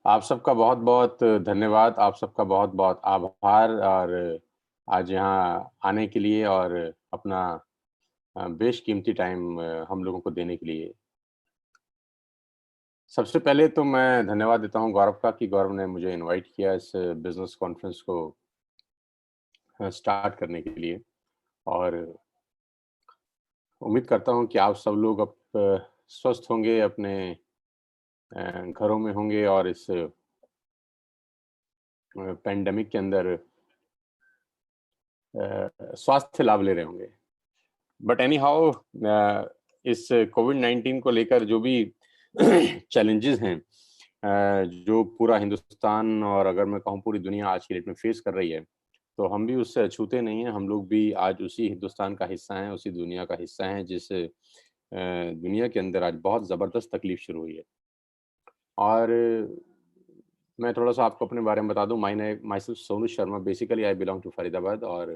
आप सबका बहुत बहुत धन्यवाद। आप सबका बहुत बहुत आभार और आज यहाँ आने के लिए और अपना बेशकीमती टाइम हम लोगों को देने के लिए। सबसे पहले तो मैं धन्यवाद देता हूँ गौरव का कि गौरव ने मुझे इनवाइट किया इस बिजनेस कॉन्फ्रेंस को स्टार्ट करने के लिए। और उम्मीद करता हूँ कि आप सब लोग अब स्वस्थ होंगे, अपने घरों में होंगे और इस पैंडेमिक के अंदर स्वास्थ्य लाभ ले रहे होंगे। बट एनी हाउ इस कोविड-19 को लेकर जो भी चैलेंजेस हैं, जो पूरा हिंदुस्तान और अगर मैं कहूँ पूरी दुनिया आज की डेट में फेस कर रही है, तो हम भी उससे अछूते नहीं हैं। हम लोग भी आज उसी हिंदुस्तान का हिस्सा हैं, उसी दुनिया का हिस्सा हैं जिस दुनिया के अंदर आज बहुत ज़बरदस्त तकलीफ शुरू हुई है। और मैं थोड़ा-सा आपको अपने बारे में बता दूँ, myself Sonu Sharma, basically I belong to Faridabad और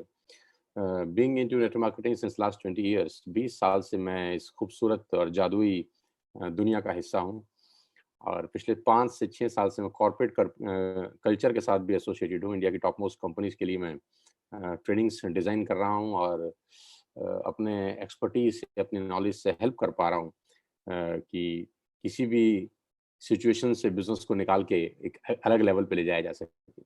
being into network marketing since last 20 years, 20 साल से मैं इस खूबसूरत और जादुई दुनिया का हिस्सा हूँ। और पिछले 5 से 6 साल से मैं कल्चर के साथ भी एसोसिएटेड हूँ। इंडिया की टॉप मोस्ट कंपनीज़ के लिए मैं ट्रेनिंग्स डिज़ाइन कर रहा हूँ और अपने एक्सपर्टीज़ से, अपनी नॉलेज से हेल्प कर पा रहा हूँ कि किसी भी सिचुएशन से बिज़नेस को निकाल के एक अलग लेवल पे ले जाया जा सके।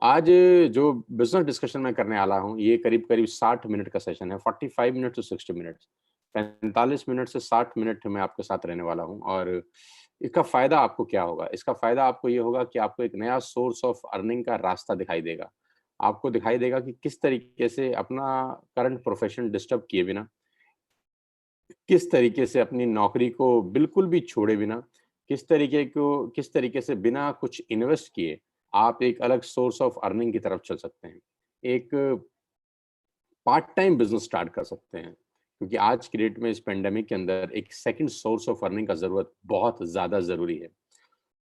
आज जो बिज़नेस डिस्कशन मैं करने वाला हूँ, ये करीब-करीब 60 मिनट का सेशन है, 45 मिनट टू 60 मिनट्स। 45 मिनट से 60 मिनट मैं आपके साथ रहने वाला हूँ और इसका फ़ायदा आपको क्या होगा? इसका फ़ायदा आपको ये होगा कि आपको एक नया सोर्स ऑफ अर्निंग का रास्ता दिखाई देगा। आपको दिखाई देगा कि किस तरीके से अपना करंट प्रोफ़ेशन डिस्टर्ब किए बिना, किस तरीके से अपनी नौकरी को बिल्कुल भी छोड़े बिना, किस तरीके से बिना कुछ इन्वेस्ट किए, आप एक अलग सोर्स ऑफ अर्निंग की तरफ चल सकते हैं। एक पार्ट टाइम बिज़नेस स्टार्ट कर सकते हैं, क्योंकि आज की डेट में इस पैंडेमिक के अंदर एक सेकंड सोर्स ऑफ अर्निंग का ज़रूरत बहुत ज़्यादा ज़रूरी है।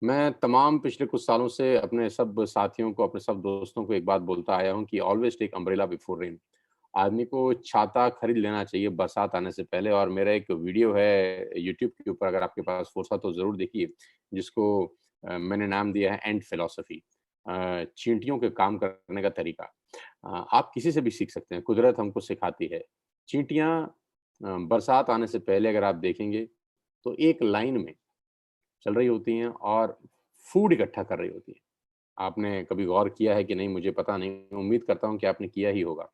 मैं तमाम पिछले कुछ सालों से अपने सब साथियों को, अपने सब दोस्तों को एक बात बोलता आया हूँ कि always take umbrella before rain. आदमी को छाता खरीद लेना चाहिए बरसात आने से पहले और मेरा एक वीडियो है यूट्यूब के ऊपर, अगर आपके पास फुर्सत हो ज़रूर देखिए, जिसको मैंने नाम दिया है एंट फिलॉसफी, चींटियों के काम करने का तरीका। आप किसी से भी सीख सकते हैं, कुदरत हमको सिखाती है। चींटियाँ बरसात आने से पहले अगर आप देखेंगे, तो एक लाइन में चल रही होती हैं और फूड इकट्ठा कर रही होती हैं। आपने कभी गौर किया है कि नहीं मुझे पता नहीं, उम्मीद करता हूँ कि आपने किया ही होगा।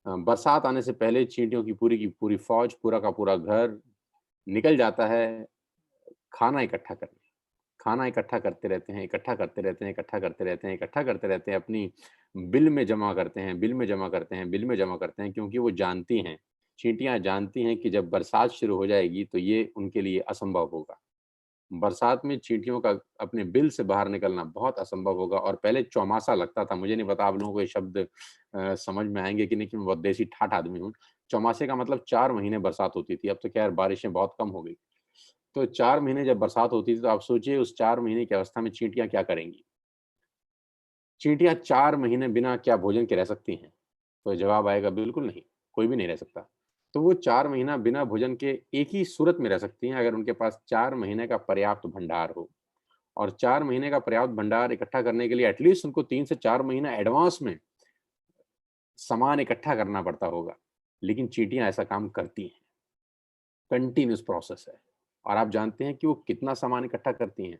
बरसात आने से पहले चींटियों की पूरी फ़ौज, पूरा का पूरा घर निकल जाता है खाना इकट्ठा करने। खाना इकट्ठा करते रहते हैं, इकट्ठा करते रहते हैं, इकट्ठा करते रहते हैं, इकट्ठा करते रहते हैं, अपनी बिल में जमा करते हैं, बिल में जमा करते हैं, बिल में जमा करते हैं, क्योंकि वो जानती हैं, चींटियाँ जानती हैं कि जब बरसात शुरू हो जाएगी तो ये उनके लिए असंभव होगा। बरसात में चींटियों का अपने बिल से बाहर निकलना बहुत असंभव होगा और पहले चौमासा लगता था, मुझे नहीं पता आप लोगों को ये शब्द समझ में आएँगे कि नहीं, कि मैं बहुत देसी ठाठ आदमी हूँ। चौमासे का मतलब 4 महीने बरसात होती थी, अब तो खैर बारिशें बहुत कम हो गई। तो 4 महीने जब बरसात होती थी तो आप सोचिए उस 4 महीने की अवस्था में चींटियाँ क्या करेंगी? चींटियाँ 4 महीने बिना क्या भोजन के रह सकती हैं? तो जवाब आएगा बिल्कुल नहीं, कोई भी नहीं रह सकता। तो वो 4 महीना बिना भोजन के एक ही सूरत में रह सकती हैं अगर उनके पास 4 महीने का पर्याप्त भंडार हो। और 4 महीने का पर्याप्त भंडार इकट्ठा करने के लिए एटलीस्ट उनको 3 से 4 महीना एडवांस में सामान इकट्ठा करना पड़ता होगा। लेकिन चींटियाँ ऐसा काम करती हैं, कंटीन्यूअस प्रोसेस है। और आप जानते हैं कि वो कितना सामान इकट्ठा करती हैं?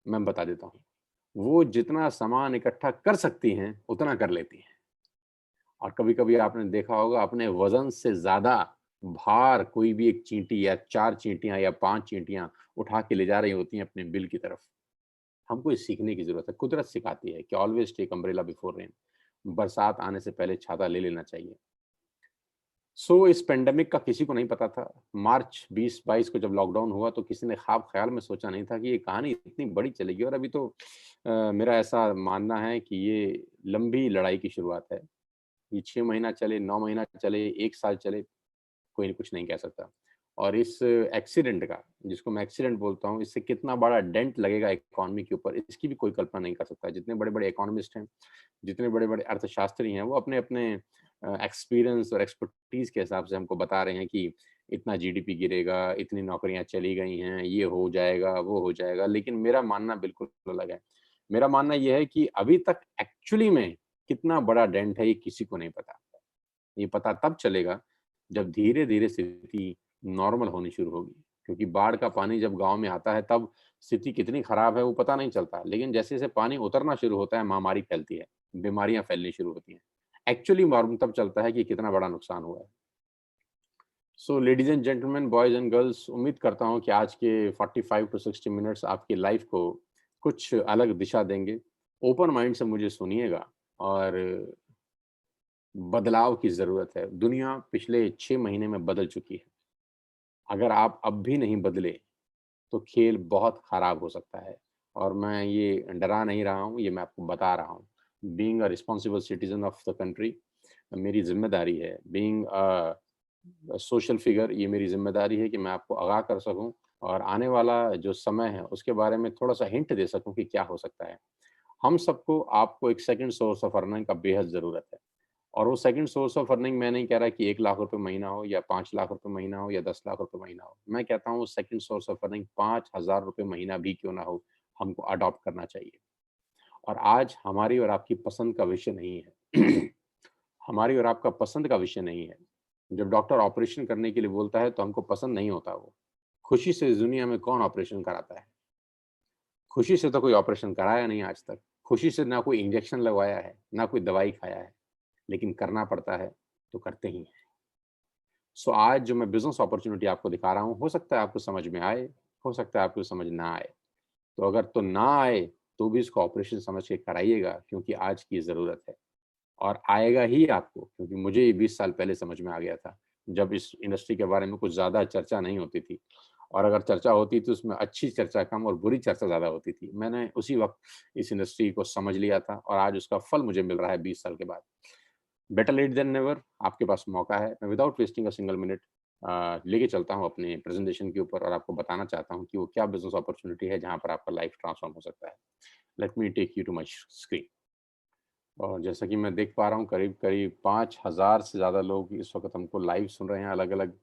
मैं बता देता हूँ। वो जितना सामान इकट्ठा कर सकती हैं, उतना कर लेती हैं। और कभी-कभी आपने देखा होगा अपने वज़न से ज़्यादा भार कोई भी एक चींटी या 4 चींटियाँ या 5 चींटियाँ उठा के ले जा रही होती हैं अपने बिल की तरफ। हमको ये सीखने की ज़रूरत है। कुदरत सिखाती है कि always take umbrella before rain. बरसात आने से पहले छाता ले लेना चाहिए। इस पैंडेमिक का किसी को नहीं पता था। मार्च 2022 को जब लॉकडाउन हुआ तो किसी ने ख़्वाब ख़्याल में सोचा नहीं था कि ये कहानी इतनी बड़ी चलेगी और अभी तो मेरा ऐसा मानना है कि ये लंबी लड़ाई की शुरुआत है। ये 6 महीना चले, 9 महीना चले, 1 साल चले, कोई कुछ नहीं कह सकता। और इस एक्सीडेंट का, जिसको मैं एक्सीडेंट बोलता हूँ, इससे कितना बड़ा डेंट लगेगा इकोनॉमी के ऊपर, इसकी भी कोई कल्पना नहीं कर सकता। जितने बड़े-बड़े इकोनॉमिस्ट हैं, जितने बड़े-बड़े अर्थशास्त्री हैं, वो अपने-अपने एक्सपीरियंस और एक्सपर्टीज़ के हिसाब से हमको बता रहे हैं कि इतना जीडीपी गिरेगा, इतनी नौकरियां चली गई हैं, ये हो जाएगा, वो हो जाएगा। लेकिन मेरा मानना बिल्कुल अलग है। मेरा मानना ये है कि अभी तक एक्चुअली में कितना बड़ा डेंट है, ये किसी को नहीं पता। ये पता तब चलेगा जब धीरे-धीरे स्थिति नॉर्मल होनी शुरू होगी। क्योंकि बाढ़ का पानी जब गाँव में आता है तब स्थिति कितनी खराब है वो पता नहीं चलता। लेकिन जैसे-जैसे पानी उतरना शुरू होता है, महामारी फैलती है, बीमारियाँ फैलनी शुरू होती हैं। एक्चुअली मालूम तब चलता है कि कितना बड़ा नुकसान हुआ है। सो ladies and gentleman, boys and girls, उम्मीद करता हूँ कि आज के 45 टू 60 मिनट्स आपकी लाइफ़ को कुछ अलग दिशा देंगे। ओपन माइंड से मुझे सुनिएगा और बदलाव की ज़रूरत है। दुनिया पिछले 6 महीने में बदल चुकी है। अगर आप अब भी नहीं बदले, तो खेल बहुत खराब हो सकता है और मैं ये डरा नहीं रहा हूँ, ये मैं आपको बता रहा हूँ। Being a responsible citizen of the country मेरी ज़िम्मेदारी है। बीइंग सोशल फिगर ये मेरी ज़िम्मेदारी है कि मैं आपको आगाह कर सकूँ और आने वाला जो समय है, उसके बारे में थोड़ा-सा हिंट दे सकूँ कि क्या हो सकता है। हम सबको आपको एक सेकंड सोर्स ऑफ अर्निंग का बेहद ज़रूरत है। और वो सेकंड सोर्स ऑफ अर्निंग मैं नहीं कह रहा कि 1 लाख रुपए महीना हो या 5 लाख रुपए महीना हो या 10 लाख रुपए महीना हो। मैं कहता हूँ सेकंड सोर्स ऑफ अर्निंग 5,000 रुपए महीना भी क्यों ना हो, हमको अडॉप्ट करना चाहिए। और आज हमारी और आपकी पसंद का विषय नहीं है। हमारी और आपका पसंद का विषय नहीं है। जब डॉक्टर ऑपरेशन करने के लिए बोलता है तो हमको पसंद नहीं होता वो। खुशी से इस दुनिया में कौन ऑपरेशन कराता है? खुशी से तो कोई ऑपरेशन कराया नहीं आज तक। खुशी से ना कोई इंजेक्शन लगवाया है, ना कोई दवाई खाया है। लेकिन करना पड़ता है, तो करते ही हैं। सो आज जो मैं बिज़नेस अपॉर्च्युनिटी आपको दिखा रहा हूँ, हो सकता है आपको समझ में आए, हो सकता है आपको समझ ना आए। तो अगर तो ना आए, तो भी इसको ऑपरेशन समझ के कराइएगा क्योंकि आज की ज़रूरत है। और आएगा ही आपको क्योंकि मुझे ये 20 साल पहले समझ में आ गया था, जब इस इंडस्ट्री के बारे में कुछ ज़्यादा चर्चा नहीं होती थी और अगर चर्चा होती तो उसमें अच्छी चर्चा कम और बुरी चर्चा ज़्यादा होती थी। मैंने उसी वक़्त इस इंडस्ट्री को समझ लिया था और आज उसका फल मुझे मिल रहा है 20 साल के बाद। बेटर लेट देन नेवर, आपके पास मौका है। मैं without wasting a single minute लेके चलता हूँ अपने प्रेज़ेंटेशन के ऊपर और आपको बताना चाहता हूँ कि वो क्या बिज़नेस अपॉर्च्युनिटी है जहाँ पर आपका लाइफ़ ट्रांसफ़ॉर्म हो सकता है। Let me take you to my screen. और जैसा कि मैं देख पा रहा हूँ करीब-करीब 5,000 से ज़्यादा लोग इस वक़्त हमको लाइव सुन रहे हैं, अलग-अलग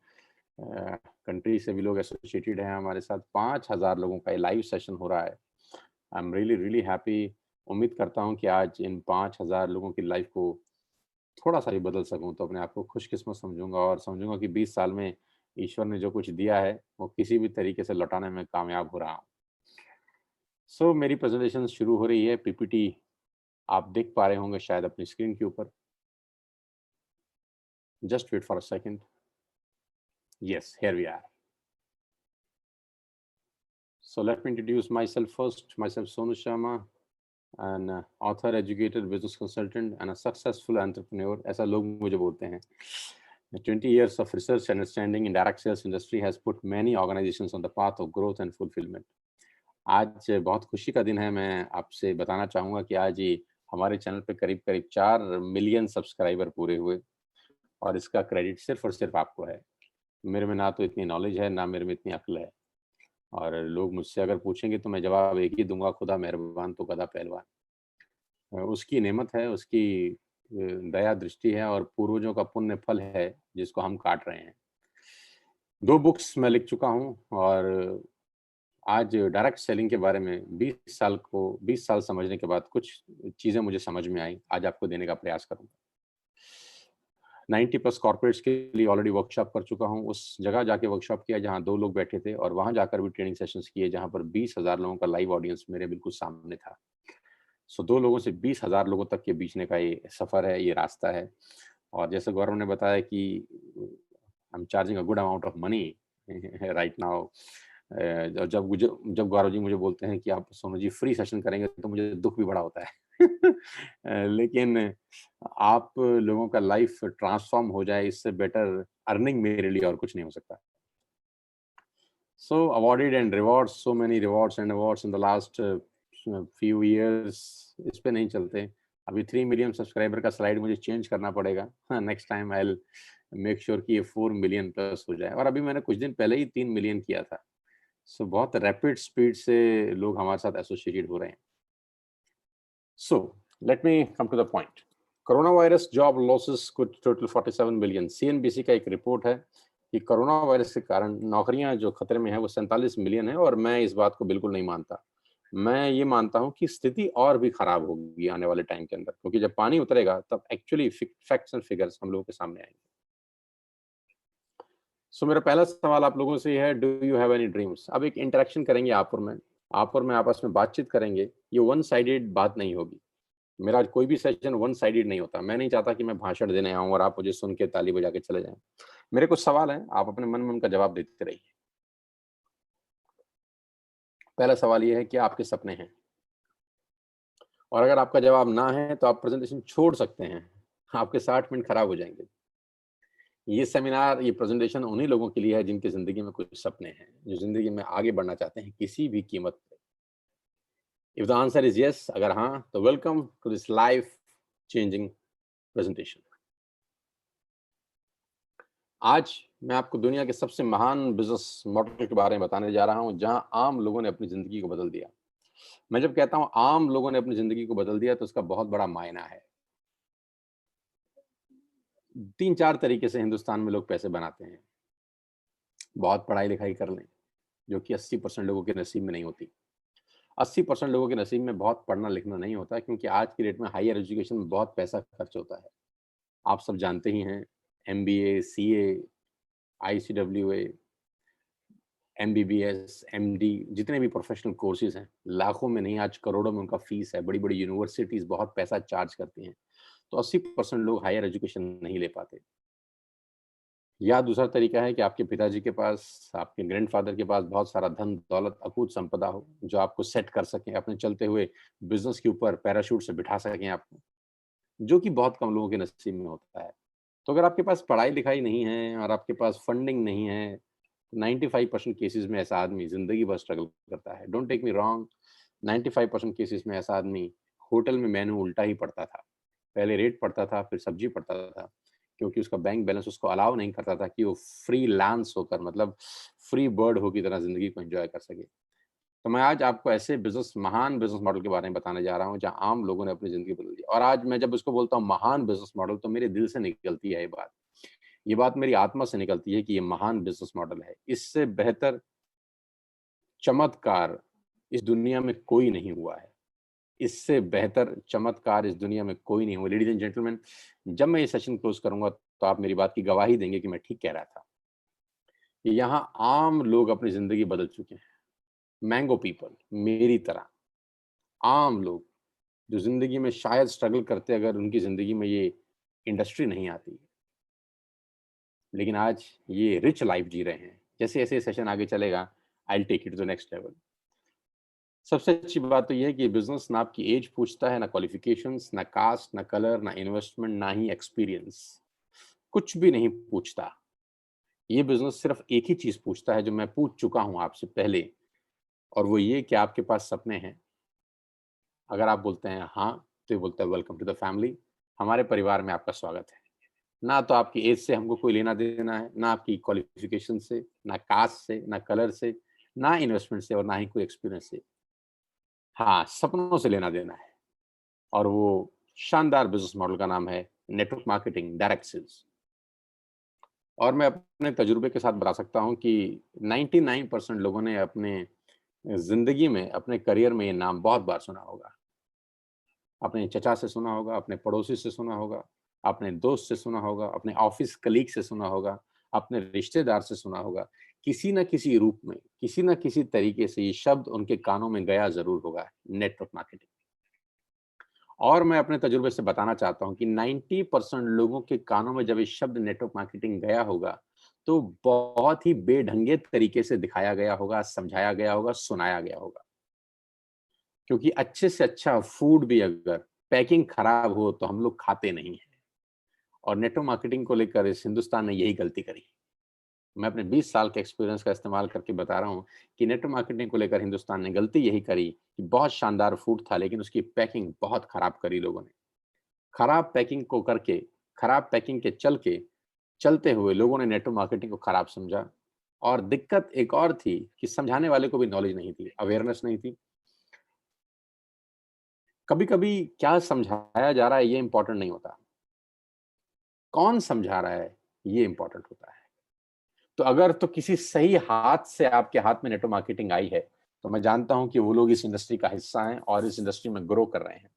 कंट्री से भी लोग एसोसिएटेड हैं हमारे साथ। 5,000 लोगों का ये लाइव सेशन हो रहा है। I am really really happy. उम्मीद करता हूँ कि आज इन 5,000 लोगों की लाइफ़ को थोड़ा-सा भी बदल सकूँ, तो अपने आप को खुशकिस्मत समझूँगा और समझूँगा कि 20 साल में ईश्वर ने जो कुछ दिया है, वो किसी भी तरीके से लौटाने में कामयाब हो रहा हूँ। सो मेरी प्रेज़ेंटेशन शुरू हो रही है, पीपीटी आप देख पा रहे होंगे शायद अपनी स्क्रीन के ऊपर। Just wait for a second. Yes, here we are. So let me introduce myself first. Myself Sonu Sharma, an author, educator, business consultant, and a successful entrepreneur. ऐसा लोग मुझे बोलते हैं. 20 years of research and understanding in direct sales industry has put many organizations on the path of growth and fulfillment. आज बहुत खुशी का दिन है। मैं आपसे बताना चाहूँगा कि आज ये हमारे चैनल पे करीब-करीब 4 मिलियन सब्सक्राइबर पूरे हुए और इसका क्रेडिट सिर्फ़ और सिर्फ़ आपको है। मेरे में ना तो इतनी नॉलेज है, ना मेरे में इतनी अक्ल है। और लोग मुझसे अगर पूछेंगे तो मैं जवाब एक ही दूँगा, खुदा मेहरबान तो गधा पहलवान। उसकी नेमत है, उसकी दया दृष्टि है और पूर्वजों का पुण्य फल है, जिसको हम काट रहे हैं। 2 बुक्स मैं लिख चुका हूँ और आज डायरेक्ट सेलिंग के बारे में 20 साल समझने के बाद कुछ चीज़ें मुझे समझ में आई, आज आपको देने का प्रयास करूँगा। 90 प्लस कॉर्पोरेट्स के लिए ऑलरेडी वर्कशॉप कर चुका हूँ। उस जगह जाके वर्कशॉप किया जहाँ 2 लोग बैठे थे और वहाँ जाकर भी ट्रेनिंग सेशंस किए जहाँ पर 20,000 लोगों का लाइव ऑडियंस मेरे बिल्कुल सामने था। सो 2 लोगों से 20,000 लोगों तक के बीचने का ये सफ़र है, ये रास्ता है। और जैसे गौरव ने बताया कि I am charging a good amount of money right now. जब गौरव जी मुझे बोलते हैं कि आप सोनू जी फ्री सेशन करेंगे तो मुझे दुःख भी बड़ा होता है। लेकिन आप लोगों का लाइफ ट्रांसफ़ॉर्म हो जाए इससे बेटर अर्निंग मेरे लिए और कुछ नहीं हो सकता। So awarded and rewards, so many rewards and awards in the last few years. इस पे नहीं चलते। अभी 3 मिलियन सब्सक्राइबर का स्लाइड मुझे चेंज करना पड़ेगा। हाँ, next time I will make sure कि ये 4 मिलियन प्लस हो जाए और अभी मैंने कुछ दिन पहले ही 3 मिलियन किया था। सो बहुत रैपिड स्पीड से लोग हमारे साथ एसोसिएटेड हो रहे हैं। So let me come to the point. Corona virus job losses could total 47 billion. CNBC का एक रिपोर्ट है कि कोरोना वायरस के कारण नौकरियां जो खतरे में है वो 47 मिलियन है, और मैं इस बात को बिल्कुल नहीं मानता। मैं ये मानता हूं कि स्थिति और भी खराब होगी आने वाले टाइम के अंदर, क्योंकि जब पानी उतरेगा तब एक्चुअली फैक्ट्स एंड फिगर्स हम लोगों के सामने आएंगे। सो मेरा पहला सवाल आप लोगों से है, do you have any dreams? अब एक इंटरेक्शन करेंगे आप और मैं आपस में बातचीत करेंगे। ये वन साइडेड बात नहीं होगी। मेरा कोई भी सेशन वन साइडेड नहीं होता। मैं नहीं चाहता कि मैं भाषण देने आऊं और आप मुझे सुन के ताली बजा के चले जाएं। मेरे कुछ सवाल हैं, आप अपने मन में उनका जवाब देते रहिए। पहला सवाल ये है कि आपके सपने हैं, और अगर आपका जवाब ना है तो आप प्रेजेंटेशन छोड़ सकते हैं। आपके 60 मिनट खराब हो जाएंगे। ये सेमिनार, ये प्रेजेंटेशन उन्हीं लोगों के लिए है जिनकी जिंदगी में कुछ सपने हैं, जो जिंदगी में आगे बढ़ना चाहते हैं किसी भी कीमत पे। If the answer is yes, अगर हाँ, तो welcome to this life changing presentation. आज मैं आपको दुनिया के सबसे महान बिजनेस मॉडल के बारे में बताने जा रहा हूं, जहां आम लोगों ने अपनी जिंदगी को बदल दिया। मैं जब कहता हूं आम लोगों ने अपनी जिंदगी को बदल दिया, तो उसका बहुत बड़ा मायना है। 3-4 तरीके से हिंदुस्तान में लोग पैसे बनाते हैं। बहुत पढ़ाई लिखाई कर लें, जो कि 80% लोगों के नसीब में नहीं होती। 80% लोगों के नसीब में बहुत पढ़ना लिखना नहीं होता, क्योंकि आज की डेट में हायर एजुकेशन में बहुत पैसा खर्च होता है। आप सब जानते ही हैं, MBA, CA, ICWA, MBBS, MD, जितने भी प्रोफेशनल कोर्सेज हैं, लाखों में नहीं, आज करोड़ों में उनका फीस है। बड़ी बड़ी यूनिवर्सिटीज बहुत पैसा चार्ज करती हैं। तो 80% लोग हायर एजुकेशन नहीं ले पाते। या दूसरा तरीका है कि आपके पिताजी के पास, आपके ग्रैंडफादर के पास बहुत सारा धन दौलत, अकूत संपदा हो, जो आपको सेट कर सकें, अपने चलते हुए बिजनेस के ऊपर पैराशूट से बिठा सकें आपको, जो कि बहुत कम लोगों के नसीब में होता है। तो अगर आपके पास पढ़ाई लिखाई नहीं है और आपके पास फंडिंग नहीं है, 95% केसेस में ऐसा आदमी जिंदगी भर स्ट्रगल करता है। Don't take me wrong, 95% cases में ऐसा आदमी होटल में मेनू उल्टा ही पड़ता था। पहले रेट पड़ता था, फिर सब्जी पड़ता था, क्योंकि उसका बैंक बैलेंस उसको अलाउ नहीं करता था कि वो फ्रीलांस होकर, मतलब फ्री बर्ड हो की तरह जिंदगी को एंजॉय कर सके। तो मैं आज आपको ऐसे महान बिजनेस मॉडल के बारे में बताने जा रहा हूँ, जहाँ आम लोगों ने अपनी जिंदगी बदल दी। और आज मैं जब इसको बोलता हूँ महान बिजनेस मॉडल, तो मेरे दिल से निकलती है ये बात मेरी आत्मा से निकलती है कि ये महान बिजनेस मॉडल है। इससे बेहतर चमत्कार इस दुनिया में कोई नहीं हुआ है। इससे बेहतर चमत्कार इस दुनिया में कोई नहीं हुआ। लेडीज एंड जेंटलमैन, जब मैं ये सेशन क्लोज करूंगा तो आप मेरी बात की गवाही देंगे कि मैं ठीक कह रहा था। यहाँ आम लोग अपनी जिंदगी बदल चुके हैं। मैंगो पीपल, मेरी तरह आम लोग, जो जिंदगी में शायद स्ट्रगल करते अगर उनकी जिंदगी में ये इंडस्ट्री नहीं आती, लेकिन आज ये रिच लाइफ जी रहे हैं। जैसे जैसे सेशन आगे चलेगा, I will take it to the next level. सबसे अच्छी बात तो ये है कि बिजनेस ना आपकी एज पूछता है, ना क्वालिफिकेशंस, ना कास्ट, ना कलर, ना इन्वेस्टमेंट, ना ही एक्सपीरियंस। कुछ भी नहीं पूछता। ये बिजनेस सिर्फ एक ही चीज पूछता है, जो मैं पूछ चुका हूं आपसे पहले, और वो ये कि आपके पास सपने हैं। अगर आप बोलते हैं हाँ, तो ये बोलता है वेलकम टू द फैमिली, हमारे परिवार में आपका स्वागत है। ना तो आपकी एज से हमको कोई लेना देना है, ना आपकी क्वालिफिकेशन से, ना कास्ट से, ना कलर से, ना इन्वेस्टमेंट से, और ना ही कोई एक्सपीरियंस से। हाँ, सपनों से लेना देना है। और वो शानदार बिजनेस मॉडल का नाम है नेटवर्क मार्केटिंग, डायरेक्ट सेल्स। और मैं अपने तजुर्बे के साथ बता सकता हूँ कि 99% लोगों ने अपने जिंदगी में, अपने करियर में ये नाम बहुत बार सुना होगा। अपने चचा से सुना होगा, अपने पड़ोसी से सुना होगा, अपने दोस्त से सुना होगा, अपने ऑफिस कलीग से सुना होगा, अपने रिश्तेदार से सुना होगा। किसी न किसी रूप में, किसी न किसी तरीके से ये शब्द उनके कानों में गया जरूर होगा, नेटवर्क मार्केटिंग। और मैं अपने तजुर्बे से बताना चाहता हूं कि 90% लोगों के कानों में जब ये शब्द नेटवर्क मार्केटिंग गया होगा, तो बहुत ही बेढंगे तरीके से दिखाया गया होगा, समझाया गया होगा, सुनाया गया होगा। क्योंकि अच्छे से अच्छा फूड भी अगर पैकिंग खराब हो तो हम लोग खाते नहीं हैं। और नेटवर्क मार्केटिंग को लेकर इस हिंदुस्तान ने यही गलती करी। मैं अपने 20 साल के एक्सपीरियंस का इस्तेमाल करके बता रहा हूँ कि नेटवर्क मार्केटिंग को लेकर हिंदुस्तान ने गलती यही करी कि बहुत शानदार फूड था, लेकिन उसकी पैकिंग बहुत खराब करी लोगों ने। खराब पैकिंग को करके, खराब पैकिंग के चलते हुए लोगों ने नेटवर्क मार्केटिंग को खराब समझा। और दिक्कत एक और थी कि समझाने वाले को भी नॉलेज नहीं थी, अवेयरनेस नहीं थी। कभी-कभी क्या समझाया जा रहा है ये इंपॉर्टेंट नहीं होता, कौन समझा रहा है ये इंपॉर्टेंट होता है। तो अगर तो किसी सही हाथ से आपके हाथ में नेटवर्क मार्केटिंग आई है, तो मैं जानता हूं कि वो लोग इस इंडस्ट्री का हिस्सा हैं और इस इंडस्ट्री में ग्रो कर रहे हैं।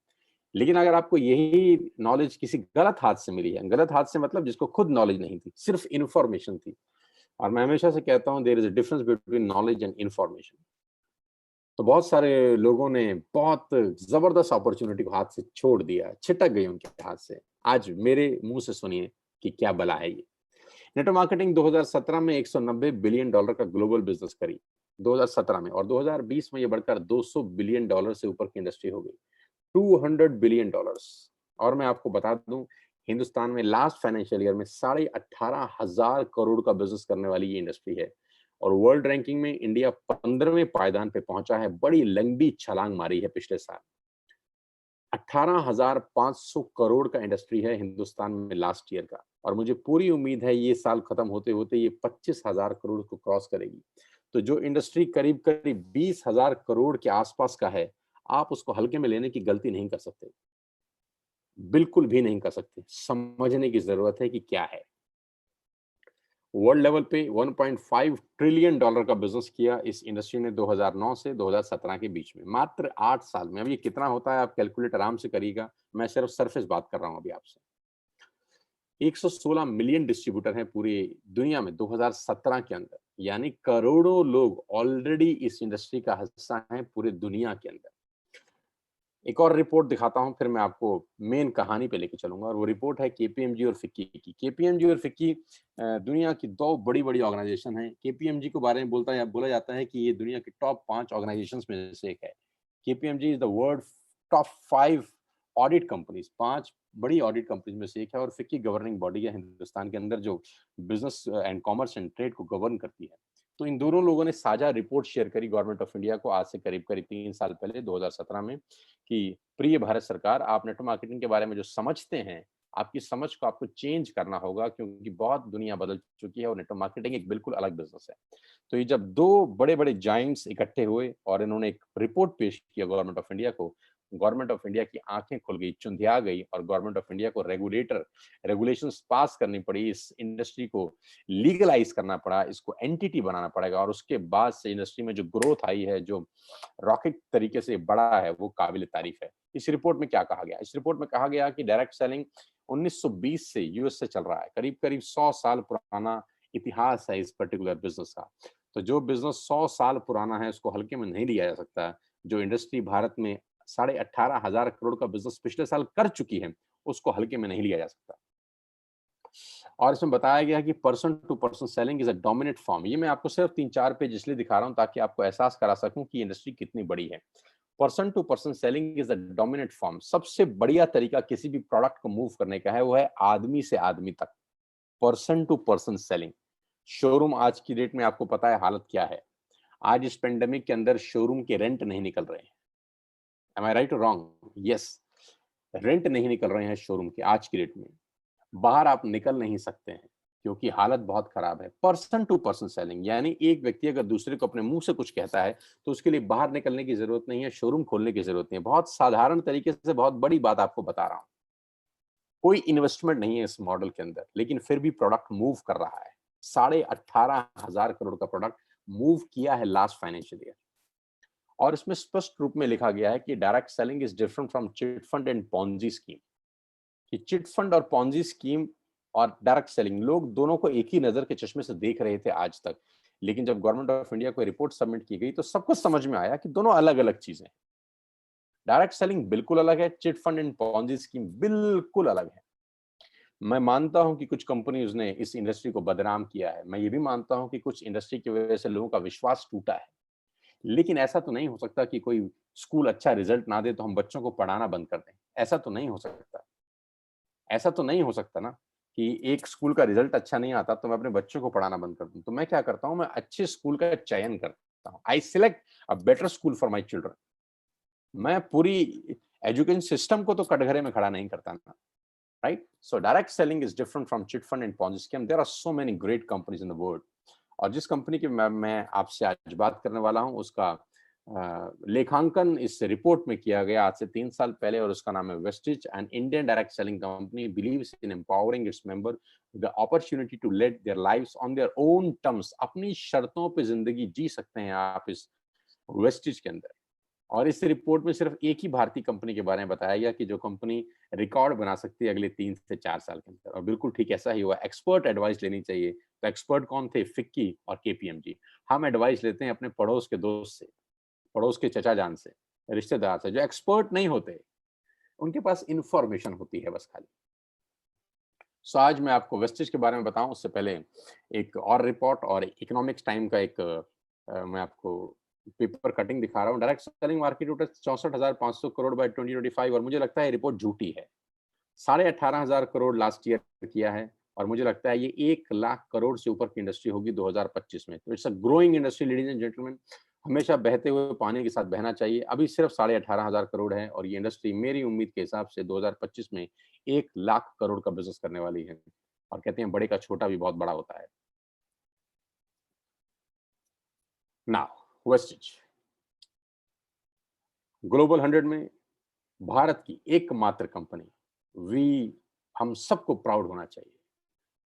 लेकिन अगर आपको यही नॉलेज किसी गलत हाथ से मिली है, गलत हाथ से मतलब जिसको खुद नॉलेज नहीं थी, सिर्फ इन्फॉर्मेशन थी, और मैं हमेशा से कहता हूं there is a difference between knowledge and information. तो बहुत सारे लोगों ने बहुत जबरदस्त अपॉर्चुनिटी को हाथ से छोड़ दिया, छिटक गई उनके हाथ से। आज मेरे मुंह से सुनिए कि क्या बला है ये। नेटवर्क मार्केटिंग 2017 में 190 बिलियन डॉलर का ग्लोबल बिजनेस करी 2017 में, और 2020 में ये बढ़कर 200 बिलियन डॉलर से ऊपर की इंडस्ट्री हो गई, 200 बिलियन डॉलर्स। और मैं आपको बता दूं, हिंदुस्तान में लास्ट फाइनेंशियल ईयर में 18,500 करोड़ का बिजनेस करने वाली ये इंडस्ट्री है, और वर्ल्ड रैंकिंग में इंडिया 15वें पायदान पे पहुंचा है। बड़ी लंबी छलांग मारी है पिछले साल। 18,500 करोड़ का इंडस्ट्री है हिंदुस्तान में लास्ट ईयर का, और मुझे पूरी उम्मीद है ये साल खत्म होते होते ये 25,000 करोड़ को क्रॉस करेगी। तो जो इंडस्ट्री करीब करीब 20,000 करोड़ के आसपास का है, आप उसको हल्के में लेने की गलती नहीं कर सकते, बिल्कुल भी नहीं कर सकते। समझने की जरूरत है कि क्या है। वर्ल्ड लेवल पे 1.5 ट्रिलियन डॉलर का बिजनेस किया इस इंडस्ट्री ने 2009 से 2017 के बीच में, मात्र 8 साल में। अब ये कितना होता है आप कैलकुलेट आराम से करिएगा, मैं सिर्फ सरफेस बात कर रहा हूं अभी आपसे। 116 मिलियन डिस्ट्रीब्यूटर हैं पूरी दुनिया में 2017 के अंदर, यानी करोड़ों लोग ऑलरेडी इस इंडस्ट्री का हिस्सा हैं पूरे दुनिया के अंदर। एक और रिपोर्ट दिखाता हूं, फिर मैं आपको मेन कहानी पे लेके चलूंगा, और वो रिपोर्ट है केपीएमजी और फिक्की की। केपीएमजी और फिक्की दुनिया की दो बड़ी बड़ी ऑर्गेनाइजेशन हैं। केपीएमजी के बारे में बोला जाता है कि ये दुनिया की टॉप 5 ऑर्गेनाइजेशन में से एक है। KPMG is the world top 5 audit companies, 5 बड़ी ऑडिट कंपनीज में से एक है, और फिक्की गवर्निंग बॉडी है हिंदुस्तान के अंदर जो business and commerce and trade को गवर्न करती है। तो इन दोनों लोगों ने साझा रिपोर्ट शेयर करी गवर्नमेंट ऑफ इंडिया को आज से करीब करीब 3 साल पहले 2017 में, कि प्रिय भारत सरकार, आप नेटवर्क मार्केटिंग के बारे में जो समझते हैं, आपकी समझ को आपको चेंज करना होगा, क्योंकि बहुत दुनिया बदल चुकी है और नेटवर्क मार्केटिंग एक बिल्कुल अलग बिजनेस है। तो ये जब दो बड़े बड़े जाइंट्स इकट्ठे हुए और इन्होंने एक रिपोर्ट पेश किया गवर्नमेंट ऑफ इंडिया को, गवर्नमेंट ऑफ इंडिया की आंखें खुल गई, चुंधिया गई, और गवर्नमेंट ऑफ इंडिया को रेगुलेशंस पास करनी पड़ी, इस इंडस्ट्री को लीगलाइज करना पड़ा, इसको एंटिटी बनाना पड़ेगा, और उसके बाद से इंडस्ट्री में जो ग्रोथ आई है, जो रॉकेट तरीके से बढ़ा है, वो काबिल तारीफ है। इस रिपोर्ट में क्या कहा गया? इस रिपोर्ट में कहा गया कि डायरेक्ट सेलिंग 1920 से यूएस से चल रहा है, करीब करीब 100 साल पुराना इतिहास है इस पर्टिकुलर बिजनेस का। तो जो बिजनेस 100 साल पुराना है उसको हल्के में नहीं लिया जा सकता। जो इंडस्ट्री भारत में 18,500 करोड़ का बिजनेस पिछले साल कर चुकी है, उसको हल्के में नहीं लिया जा सकता। और इसमें बताया गया कि person to person selling is a dominant form. ये मैं आपको सिर्फ 3-4 पेज इसलिए दिखा रहा हूं ताकि आपको एहसास करा सकूं कि इंडस्ट्री कितनी बड़ी है। Person to person selling is a dominant form. सबसे बढ़िया तरीका किसी भी प्रोडक्ट को मूव करने का है वो है आदमी से आदमी तक, person to person selling. Showroom आज की डेट में आपको पता है हालत क्या है। आज इस पेंडेमिक के अंदर शोरूम के रेंट नहीं निकल रहे हैं। एम आई राइट और रॉन्ग? यस, रेंट नहीं निकल रहे हैं शोरूम के आज की डेट में। बाहर आप निकल नहीं सकते हैं क्योंकि हालत बहुत खराब है। पर्सन टू पर्सन सेलिंग यानी एक व्यक्ति अगर दूसरे को अपने मुंह से कुछ कहता है तो उसके लिए बाहर निकलने की जरूरत नहीं है, शोरूम खोलने की जरूरत नहीं है। बहुत साधारण तरीके से बहुत बड़ी बात आपको बता रहा हूं। कोई इन्वेस्टमेंट नहीं है इस मॉडल के अंदर, लेकिन फिर भी प्रोडक्ट मूव कर रहा है। 18,500 करोड़ का प्रोडक्ट मूव किया है लास्ट फाइनेंशियल ईयर। और इसमें स्पष्ट रूप में लिखा गया है कि direct selling is different from chit fund and Ponzi scheme. कि चिट फंड और पॉन्जी स्कीम और डायरेक्ट सेलिंग, लोग दोनों को एक ही नजर के चश्मे से देख रहे थे आज तक, लेकिन जब गवर्नमेंट ऑफ इंडिया को रिपोर्ट सबमिट की गई तो सबको समझ में आया कि दोनों अलग अलग चीजें हैं। डायरेक्ट सेलिंग बिल्कुल अलग है, chit fund and Ponzi scheme बिल्कुल अलग है। मैं मानता हूं कि कुछ कंपनीज ने इस इंडस्ट्री को बदनाम किया है, मैं ये भी मानता हूं कि कुछ इंडस्ट्री की वजह से लोगों का विश्वास टूटा है, लेकिन ऐसा तो नहीं हो सकता कि कोई स्कूल अच्छा रिजल्ट ना दे तो हम बच्चों को पढ़ाना बंद कर दें। ऐसा तो नहीं हो सकता। ऐसा तो नहीं हो सकता ना कि एक स्कूल का रिजल्ट अच्छा नहीं आता तो मैं अपने बच्चों को पढ़ाना बंद कर दूं। तो मैं क्या करता हूं, मैं अच्छे स्कूल का चयन करता हूं। आई select a better school for my children. मैं पूरी एजुकेशन सिस्टम को तो कटघरे में खड़ा नहीं करता ना, right? So direct selling is different from chit fund and Ponzi scheme. There are so many great companies in the world. और जिस कंपनी की मैं आपसे आज बात करने वाला हूं उसका लेखांकन इस रिपोर्ट में किया गया आज से 3 साल पहले, और उसका नाम है Vestige, an Indian direct selling company believes in empowering its member the opportunity to lead their lives on their own terms. अपनी शर्तों पे जिंदगी जी सकते हैं आप इस वेस्टिज के अंदर। और इस रिपोर्ट में सिर्फ एक ही भारतीय कंपनी के बारे में बताया गया कि जो कंपनी रिकॉर्ड बना सकती है अगले 3 से 4 साल के अंदर, और बिल्कुल ठीक ऐसा ही हुआ। एक्सपर्ट एडवाइस लेनी चाहिए, तो एक्सपर्ट कौन थे? फिक्की और केपीएमजी। हम एडवाइस लेते हैं अपने पड़ोस के दोस्त से, पड़ोस के चचा जान से, रिश्तेदार से, जो एक्सपर्ट नहीं होते, उनके पास इंफॉर्मेशन होती है बस खाली। सो आज मैं आपको वेस्टिज के बारे में बताऊं, उससे पहले एक और रिपोर्ट और इकोनॉमिक्स टाइम का एक मैं आपको पेपर कटिंग दिखा रहा हूँ। Direct selling market total 64,500 crore by 2025, और मुझे लगता है रिपोर्ट झूठी है। 18,500 करोड़ लास्ट ईयर किया है, और मुझे लगता है ये 1 लाख करोड़ से ऊपर की इंडस्ट्री होगी 2025 में। तो it's a growing industry ladies and gentleman. हमेशा बहते हुए पानी के साथ बहना चाहिए। अभी सिर्फ 18,500 करोड़ है, और ये इंडस्ट्री मेरी उम्मीद के हिसाब से 2025 में 1 लाख करोड़ का बिजनेस करने वाली है। और कहते हैं बड़े का छोटा भी बहुत बड़ा होता है। नाउ वेस्टिज ग्लोबल 100 में भारत की एकमात्र कंपनी। वी हम सबको प्राउड होना चाहिए,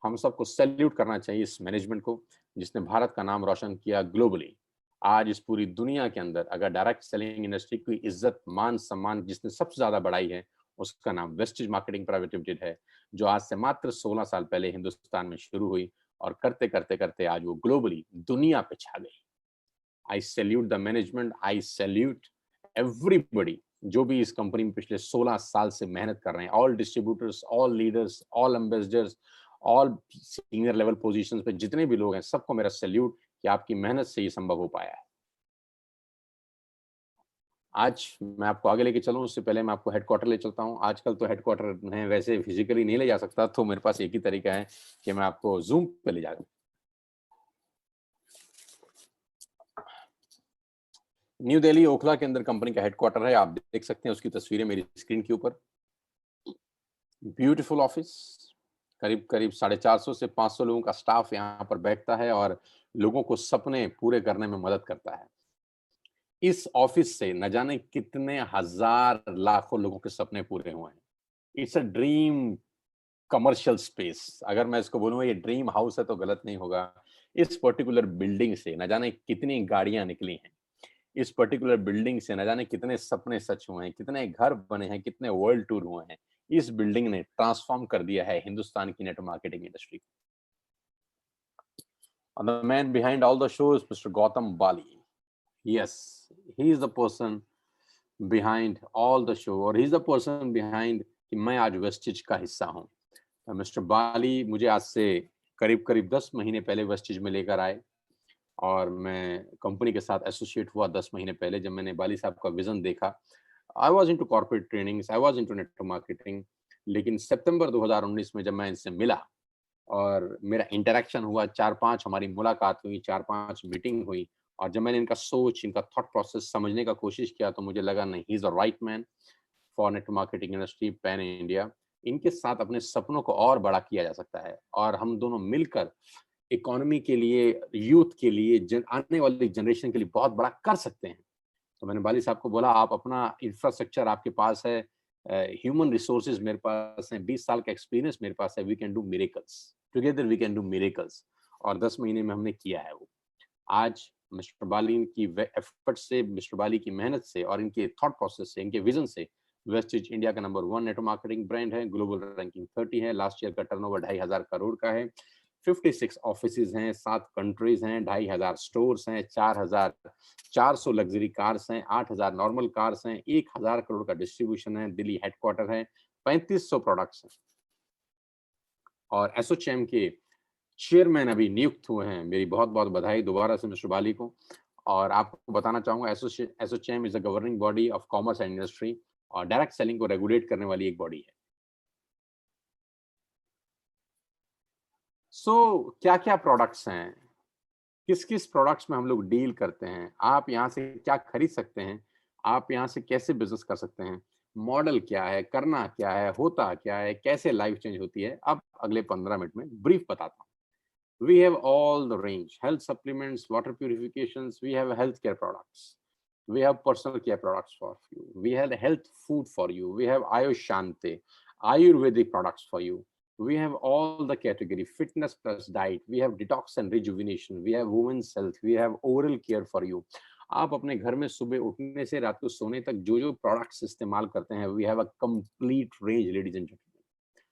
हम सबको सैल्यूट करना चाहिए इस मैनेजमेंट को, जिसने भारत का नाम रोशन किया ग्लोबली। आज इस पूरी दुनिया के अंदर अगर डायरेक्ट सेलिंग इंडस्ट्री की इज्जत मान सम्मान जिसने सबसे ज्यादा बढ़ाई है, उसका नाम वेस्टिज मार्केटिंग प्राइवेट लिमिटेड है, जो आज से मात्र 16 साल पहले हिंदुस्तान में शुरू हुई, और करते करते करते आज वो ग्लोबली दुनिया पे छा गई। आई salute the management, I salute everybody जो भी इस कंपनी में पिछले 16 साल से मेहनत कर रहे हैं। All distributors, all leaders, all ambassadors, all senior level positions पे जितने भी लोग हैं, सबको मेरा सैल्यूट कि आपकी मेहनत से ये संभव हो पाया है। आज मैं आपको आगे लेके चलूं, उससे पहले मैं आपको हेडक्वार्टर ले चलता हूं। आजकल तो हेडक्वार्टर में वैसे फिजिकली नहीं ले जा सकता, तो मेरे पास एक ही तरीका है कि मैं आपको जूम पे ले जाऊं। न्यू दिल्ली ओखला के अंदर कंपनी का हेडक्वार्टर है। आप देख सकते हैं उसकी तस्वीरें मेरी स्क्रीन के ऊपर। ब्यूटीफुल ऑफिस, करीब करीब 450 से 500 लोगों का स्टाफ यहाँ पर बैठता है और लोगों को सपने पूरे करने में मदद करता है। इस ऑफिस से न जाने कितने हजार लाखों लोगों के सपने पूरे हुए हैं। It's a dream commercial space. अगर मैं इसको बोलूंगा ये ड्रीम हाउस है तो गलत नहीं होगा। इस पर्टिकुलर बिल्डिंग से न जाने कितनी गाड़ियां निकली हैं, इस पर्टिकुलर बिल्डिंग से न जाने कितने सपने सच हुए हैं, कितने घर बने हैं, कितने वर्ल्ड टूर हुए हैं। इस बिल्डिंग ने ट्रांसफॉर्म कर दिया है हिंदुस्तान की network marketing industry. And the man behind all the show is Mr. Gautam Bali. Yes, he is the person behind all the show, और he is the person behind कि मैं आज वेस्टिज का हिस्सा हूँ। मिस्टर बाली मुझे आज से करीब करीब 10 महीने पहले वेस्टिज में लेकर आए, और मैं कंपनी के साथ एसोसिएट हुआ 10 महीने पहले जब मैंने बाली साहब का विजन देखा। I was into corporate trainings, I was into network marketing. लेकिन सितंबर 2019 में जब मैं इनसे मिला और मेरा इंटरेक्शन हुआ, 4-5 हमारी मुलाकात हुई, 4-5 मीटिंग हुई, और जब मैंने इनका सोच, इनका थॉट प्रोसेस समझने का कोशिश किया, तो मुझे लगा नहीं, he is the right man for network marketing industry pan India. इनके साथ अपने सपनों को और बड़ा किया जा सकता है, और हम दोनों मिलकर इकोनॉमी के लिए, यूथ के लिए, आने वाली जनरेशन के लिए बहुत बड़ा कर सकते हैं। तो मैंने बाली साहब को बोला, आप अपना इंफ्रास्ट्रक्चर आपके पास है, ह्यूमन रिसोर्सेज मेरे पास हैं, 20 साल का एक्सपीरियंस मेरे पास है, we can do miracles together, we can do miracles. और 10 महीने में हमने किया है वो। आज मिस्टर बाली की एफर्ट से, मिस्टर बाली की मेहनत से, और इनके थॉट प्रोसेस से, इनके विजन से वेस्टिज इंडिया का नंबर 1 नेटवर्क मार्केटिंग ब्रांड है। ग्लोबल रैंकिंग 30 है। लास्ट ईयर का टर्नओवर 2,500 करोड़ का है। 56 ऑफिसेज हैं, 7 कंट्रीज हैं, 2,500 स्टोर्स हैं, 4,400 लग्जरी कार्स हैं, 8,000 नॉर्मल कार्स हैं, 1,000 करोड़ का डिस्ट्रीब्यूशन है, दिल्ली हेडक्वार्टर है, 3,500 प्रोडक्ट्स हैं। और एसोचैम के चेयरमैन अभी नियुक्त हुए हैं। मेरी बहुत बहुत बधाई दोबारा से मिस्टर बाली को। और आपको बताना चाहूंगा, ASSOCHAM is the governing body of commerce and industry, और डायरेक्ट सेलिंग को रेगुलेट करने वाली एक बॉडी है। क्या क्या प्रोडक्ट्स हैं, किस किस प्रोडक्ट्स में हम लोग डील करते हैं, आप यहाँ से क्या खरीद सकते हैं, आप यहाँ से कैसे बिजनेस कर सकते हैं, मॉडल क्या है, करना क्या है, होता क्या है, कैसे लाइफ चेंज होती है, अब अगले 15 मिनट में ब्रीफ बताता हूँ। We have all the range, health supplements, water purifications, we have healthcare products. We have personal care products for you. We have health food for you. We have Ayush Shanti, Ayurvedic products for you. We have all the category, fitness plus diet. We have detox and rejuvenation. We have women's health. We have oral care for you. आप अपने घर में सुबह उठने से रात को सोने तक जो जो प्रोडक्ट्स इस्तेमाल करते हैं, we have a complete range ladies and gentleman.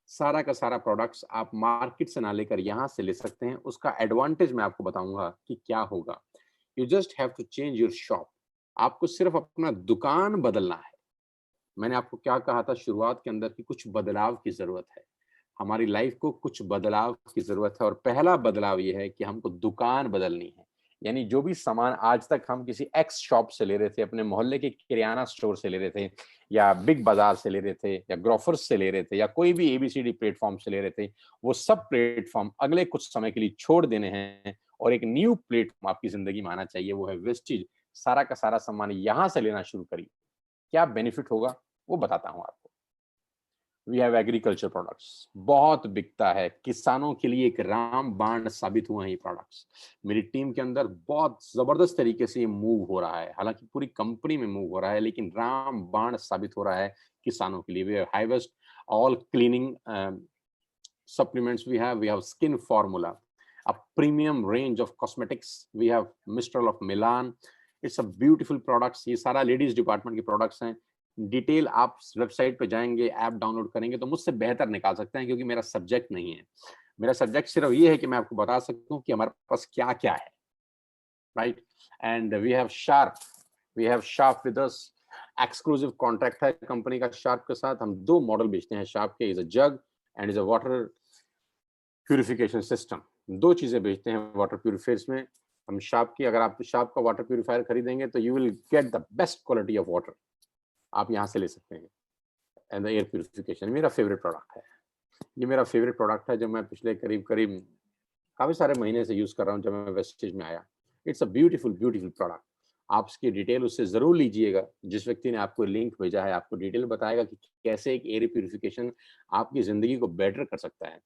सारा का सारा प्रोडक्ट्स आप मार्केट से ना लेकर यहाँ से ले सकते हैं। उसका एडवांटेज मैं आपको बताऊंगा कि क्या होगा। You just have to change your shop. आपको सिर्फ अपना दुकान बदलना है। मैंने आपको क्या कहा था शुरुआत के अंदर कि कुछ बदलाव की जरूरत है। हमारी लाइफ को कुछ बदलाव की जरूरत है, और पहला बदलाव ये है कि हमको दुकान बदलनी है। यानी जो भी सामान आज तक हम किसी एक्स शॉप से ले रहे थे, अपने मोहल्ले के किराना स्टोर से ले रहे थे, या बिग बाजार से ले रहे थे, या ग्रोफर्स से ले रहे थे, या कोई भी एबीसीडी प्लेटफॉर्म से ले रहे थे, वो सब प्लेटफॉर्म अगले कुछ समय के लिए छोड़ देने हैं और एक न्यू प्लेटफॉर्म आपकी जिंदगी में आना चाहिए, वो है वेस्टीज। सारा का सारा सामान यहां से लेना शुरू करिए। क्या बेनिफिट होगा वो बताता हूं आपको। वी हैव एग्रीकल्चर प्रोडक्ट्स, बहुत बिकता है, किसानों के लिए एक रामबाण साबित हुए हैं ये प्रोडक्ट्स। मेरी टीम के अंदर बहुत जबरदस्त तरीके से ये मूव हो रहा है, हालांकि पूरी कंपनी में मूव हो रहा है, लेकिन रामबाण साबित हो रहा है किसानों के लिए। We have highest all cleaning supplements. We have skin formula, a premium range of cosmetics. We have Mistral of Milan. It's a beautiful products. ये सारा लेडीज डिपार्टमेंट के प्रोडक्ट्स हैं। डिटेल आप वेबसाइट पे जाएंगे, ऐप डाउनलोड करेंगे तो मुझसे बेहतर निकाल सकते हैं, क्योंकि मेरा सब्जेक्ट नहीं है। मेरा सब्जेक्ट सिर्फ ये है कि मैं आपको बता सकता हूँ कि हमारे पास क्या क्या है, right. And we have Sharp with us. Exclusive contract है कंपनी का शार्प के साथ। हम 2 मॉडल बेचते हैं शार्प के, is a jug and is a water purification system. 2 चीजें बेचते हैं वाटर प्यूरिफायर्स में हम शार्प की। अगर आप शार्प का वाटर प्यूरिफायर खरीदेंगे तो you will get the best quality of water, आप यहाँ से ले सकते हैं। एंड द एयर प्यूरिफिकेशन मेरा फेवरेट प्रोडक्ट है। ये मेरा फेवरेट प्रोडक्ट है जो मैं पिछले करीब काफी सारे महीने से यूज कर रहा हूँ जब मैं वेस्टेज में आया। It's a beautiful beautiful product. आप इसकी डिटेल उससे जरूर लीजिएगा। जिस व्यक्ति ने आपको लिंक भेजा है आपको डिटेल बताएगा कि कैसे एक एयर प्यूरिफिकेशन आपकी जिंदगी को बेटर कर सकता है।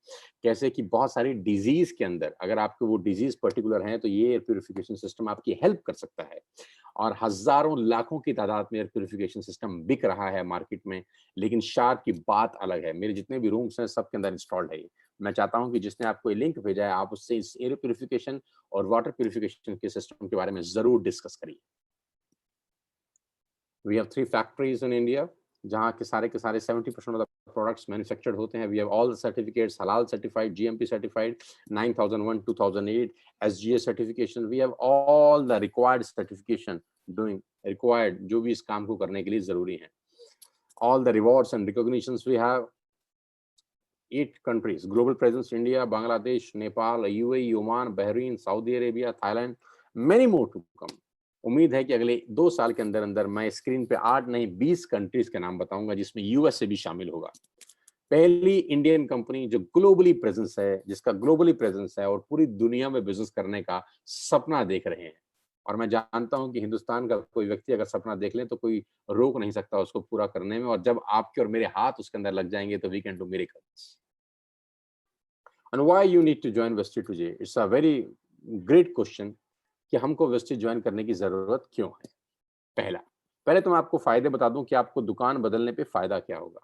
कैसे कि बहुत सारी डिजीज के अंदर अगर आपको वो डिजीज पर्टिकुलर है तो ये एयर प्यूरिफिकेशन सिस्टम आपकी हेल्प कर सकता है। और हजारों लाखों की तादाद में एयर प्यूरिफिकेशन सिस्टम बिक रहा है मार्केट में, लेकिन शार्प की बात अलग है। मेरे जितने भी रूम्स हैं सबके अंदर इंस्टॉल्ड है ये। मैं चाहता हूं कि जिसने आपको ये लिंक भेजा है आप उससे इस एयर प्यूरिफिकेशन और वाटर प्यूरिफिकेशन के सिस्टम के बारे में जरूर डिस्कस करिए। We have 3 factories in India जहां के सारे 70% ऑफ द प्रोडक्ट्स मैन्युफैक्चर्ड होते हैं। We have all the certificates, हलाल certified, GMP certified, 9001 2008 SGS certification. We have all the required certification doing required जो भी इस काम को करने के लिए जरूरी है। All the rewards and recognitions we have. 8 countries, global presence, India, Bangladesh, Nepal, UAE, Oman, Bahrain, Saudi Arabia, Thailand, many more to come. उम्मीद है कि अगले 2 साल के अंदर अंदर मैं स्क्रीन पे 8 नहीं 20 कंट्रीज के नाम बताऊंगा जिसमें यूएसए भी शामिल होगा। पहली इंडियन कंपनी जो ग्लोबली प्रेजेंस है, जिसका ग्लोबली प्रेजेंस है और पूरी दुनिया में बिजनेस करने का सपना देख रहे हैं। और मैं जानता हूं कि हिंदुस्तान का कोई व्यक्ति अगर सपना देख ले तो कोई रोक नहीं सकता उसको पूरा करने में, और जब आपके और मेरे हाथ उसके अंदर लग जाएंगे तो we can do miracles. And why you need to join Vestige today? It's a very great question कि हमको Vestige ज्वाइन करने की जरूरत क्यों है। पहले तो मैं आपको फायदे बता दूं कि आपको दुकान बदलने पे फायदा क्या होगा।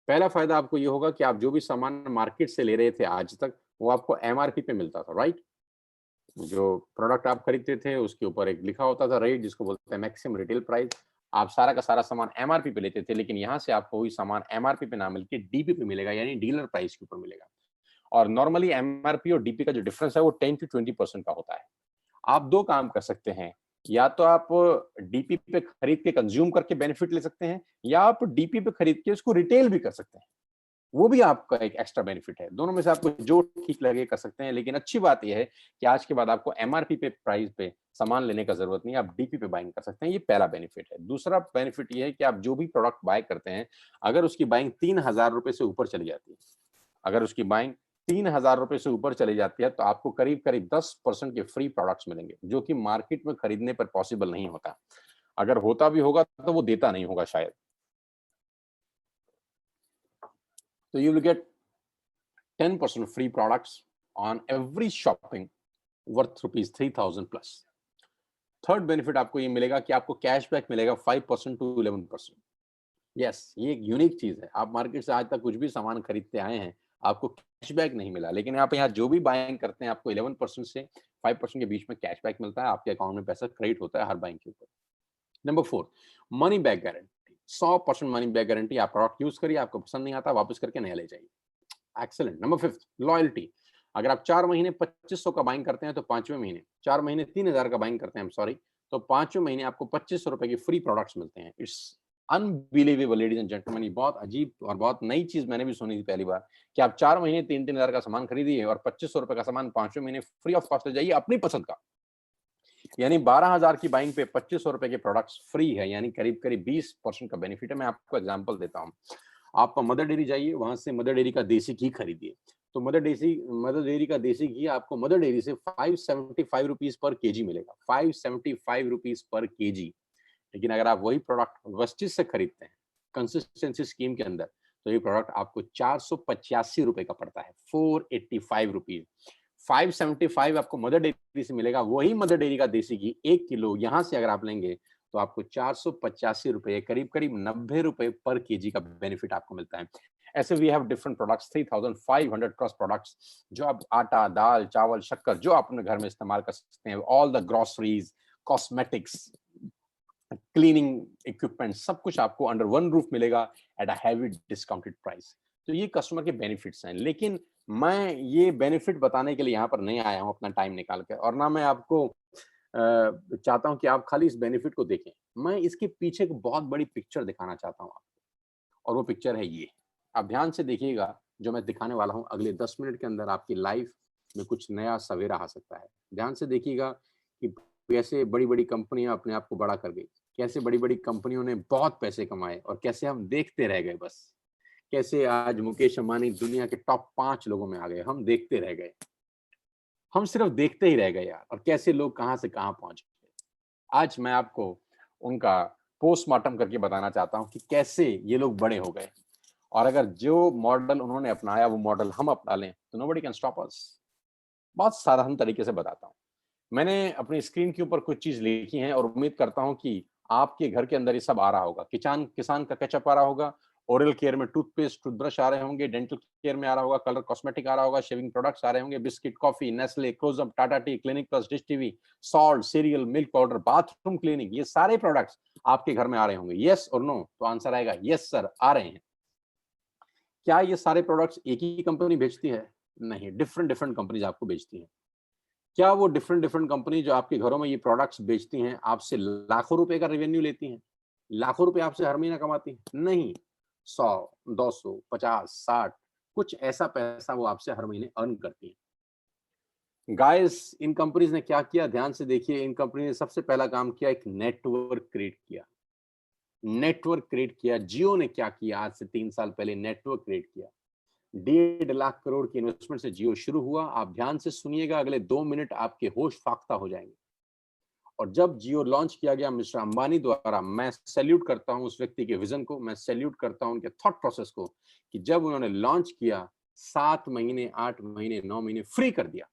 पहला फायदा आपको ये होगा कि आप जो भी सामान मार्केट से ले रहे थे आज तक वो आपको एमआरपी पे मिलता था, राइट। जो प्रोडक्ट आप खरीदते थे उसके ऊपर एक लिखा होता था रेट, जिसको बोलते हैं मैक्सिमम रिटेल प्राइस। आप सारा का सारा सामान एमआरपी पे लेते थे, लेकिन यहाँ से आपको वही सामान एमआरपी पे ना मिलकर डीपी पे मिलेगा, यानी डीलर प्राइस के ऊपर मिलेगा। और नॉर्मली एमआरपी और डीपी का जो डिफरेंस है वो 10 to 20% का होता है। आप 2 काम कर सकते हैं, या तो आप डीपी पे खरीद के कंज्यूम करके बेनिफिट ले सकते हैं, या आप डीपी पे खरीद के उसको रिटेल भी कर सकते हैं, वो भी आपका एक एक्स्ट्रा बेनिफिट है। दोनों में से आपको जो ठीक लगे कर सकते हैं। लेकिन अच्छी बात यह है कि आज के बाद आपको एमआरपी पे प्राइस पे सामान लेने का जरूरत नहीं है, आप डीपी पे बाइंग कर सकते हैं। ये पहला बेनिफिट है। दूसरा बेनिफिट ये है कि आप जो भी प्रोडक्ट बाय करते हैं, अगर उसकी बाइंग 3000 रुपए से ऊपर चली जाती है, अगर उसकी बाइंग 3000 रुपए से ऊपर चली जाती है तो आपको करीब करीब 10% के फ्री प्रोडक्ट्स मिलेंगे, जो कि मार्केट में खरीदने पर पॉसिबल नहीं होता। अगर होता भी होगा तो वो देता नहीं होगा शायद। तो you will get 10% free products on every shopping worth rupees 3000 plus. Third benefit आपको ये मिलेगा कि आपको कैशबैक मिलेगा 5% टू 11%। यस, ये एक यूनिक चीज है। आप मार्केट से आज तक कुछ भी सामान खरीदते आए हैं, आपको कैशबैक नहीं मिला, लेकिन आप यहाँ जो भी बाइंग करते हैं आपको 11% से 5% के बीच में कैशबैक मिलता है, आपके अकाउंट में पैसा क्रेडिट होता है हर बाइंग के ऊपर। Number 4, money back guarantee. 100% money back guarantee. आप प्रोडक्ट यूज करिए, आपको पसंद नहीं आता, वापस करके नया ले जाइए। एक्सेलेंट। Number 5, loyalty. अगर आप 4 महीने 2500 का बाइंग करते हैं तो 5वें महीने, 4 महीने 3000 का बाइंग करते हैं, सॉरी, तो 5वें महीने आपको 2500 रुपए की फ्री प्रोडक्ट्स मिलते हैं। It's unbelievable ladies and gentleman. ये बहुत अजीब और बहुत नई चीज मैंने भी सुनी थी पहली बार, कि आप 4 महीने 3-3000 का सामान खरीदिए और 2500 रुपए का सामान 5वें महीने फ्री ऑफ कॉस्ट ले जाइए अपनी पसंद का। यानी 12,000 की बाइंग पे 2500 रुपए के प्रोडक्ट्स फ्री है, यानी करीब करीब 20% का बेनिफिट है। मैं आपको एग्जांपल देता हूं। आप मदर डेयरी जाइए, वहां से मदर डेयरी का देसी घी खरीदिए, तो मदर डेयरी का देसी घी आपको मदर डेयरी से 575 रुपीज पर केजी मिलेगा। 575 रुपीज पर केजी। लेकिन अगर आप वही प्रोडक्ट वेस्टिज से खरीदते हैं कंसिस्टेंसी स्कीम के अंदर, तो ये प्रोडक्ट आपको 485 रुपए का पड़ता है। 485 रुपीज। 575 आपको मदर डेयरी से मिलेगा, वही मदर डेयरी का देसी घी 1 किलो यहां से अगर आप लेंगे तो आपको 485 रुपए, करीब करीब 90 रुपए पर केजी का बेनिफिट आपको मिलता है। ऐसे we have different products, 3500 plus products, जो आप आटा, दाल, चावल, शक्कर जो आप अपने घर में इस्तेमाल कर सकते हैं, all the groceries, cosmetics, cleaning equipment, सब कुछ आपको अंडर वन रूफ मिलेगा at a heavy discounted price. तो ये कस्टमर के बेनिफिट्स हैं। लेकिन मैं ये बेनिफिट बताने के लिए यहाँ पर नहीं आया हूँ अपना टाइम निकाल कर, और ना मैं आपको चाहता हूँ कि आप खाली इस बेनिफिट को देखें। मैं इसके पीछे एक बहुत बड़ी पिक्चर दिखाना चाहता हूँ आपको, और वो पिक्चर है ये। आप ध्यान से देखिएगा, जो मैं दिखाने वाला हूँ अगले 10 मिनट के अंदर आपकी लाइफ में कुछ नया सवेरा आ सकता है। ध्यान से देखिएगा कि कैसे बड़ी-बड़ी कंपनियां अपने आप को बड़ा कर गई, कैसे बड़ी-बड़ी कंपनियों ने बहुत पैसे कमाए और कैसे हम देखते रह गए बस। कैसे आज मुकेश अंबानी दुनिया के टॉप 5 लोगों में आ गए, हम देखते रह गए। हम सिर्फ देखते ही रह गए यार, और कैसे लोग कहां से कहां पहुंच गए। आज मैं आपको उनका पोस्टमार्टम करके बताना चाहता हूं कि कैसे ये लोग बड़े हो गए, और अगर जो मॉडल उन्होंने अपनाया वो मॉडल हम अपना लें तो नोबडी कैन स्टॉप अस। बहुत साधारण तरीके से बताता हूं। मैंने अपनी स्क्रीन के ऊपर कुछ चीज लिखी है और उम्मीद करता हूं कि आपके घर के अंदर ये सब आ रहा होगा। किसान किसान का केचप आ रहा होगा, ओरल केयर में टूथपेस्ट, टूथब्रश आ रहे होंगे, डेंटल केयर में आ रहा होगा, कलर कॉस्मेटिक आ रहा होगा, शेविंग प्रोडक्ट्स आ रहे होंगे, biscuit, coffee, Nestle, Closeup, Tata tea, Clinic Plus, Dish TV, salt, cereal, milk powder, bathroom cleaning, ये सारे प्रोडक्ट्स आपके घर में आ रहे होंगे। यस और नो? तो आंसर आएगा यस सर, आ रहे हैं। क्या ये सारे प्रोडक्ट्स एक ही कंपनी बेचती है? नहीं, डिफरेंट डिफरेंट कंपनीज आपको बेचती हैं। क्या वो डिफरेंट डिफरेंट कंपनी जो आपके घरों में ये प्रोडक्ट्स बेचती हैं आपसे लाखों रुपए का रेवेन्यू लेती हैं? लाखों रुपए आपसे हर महीना कमाती हैं? नहीं। 100, 200, 50, 60, कुछ ऐसा पैसा वो आपसे हर महीने अर्न करती हैं। गाइस, इन कंपनीज ने क्या किया, ध्यान से देखिए। इन कंपनी ने सबसे पहला काम किया, एक नेटवर्क क्रिएट किया। नेटवर्क क्रिएट किया। जियो ने क्या किया, आज से 3 साल पहले नेटवर्क क्रिएट किया। 1.5 लाख करोड़ की इन्वेस्टमेंट से जियो शुरू हुआ। आप ध्यान से सुनिएगा, अगले 2 मिनट आपके होश फाख्ता हो जाएंगे। और जब जियो लॉन्च किया गया मिस्टर अंबानी द्वारा, मैं सैल्यूट करता हूं उस व्यक्ति के विजन को, मैं सैल्यूट करता हूं उनके थॉट प्रोसेस को, कि जब उन्होंने लॉन्च किया 7 महीने, 8 महीने, 9 महीने फ्री कर दिया।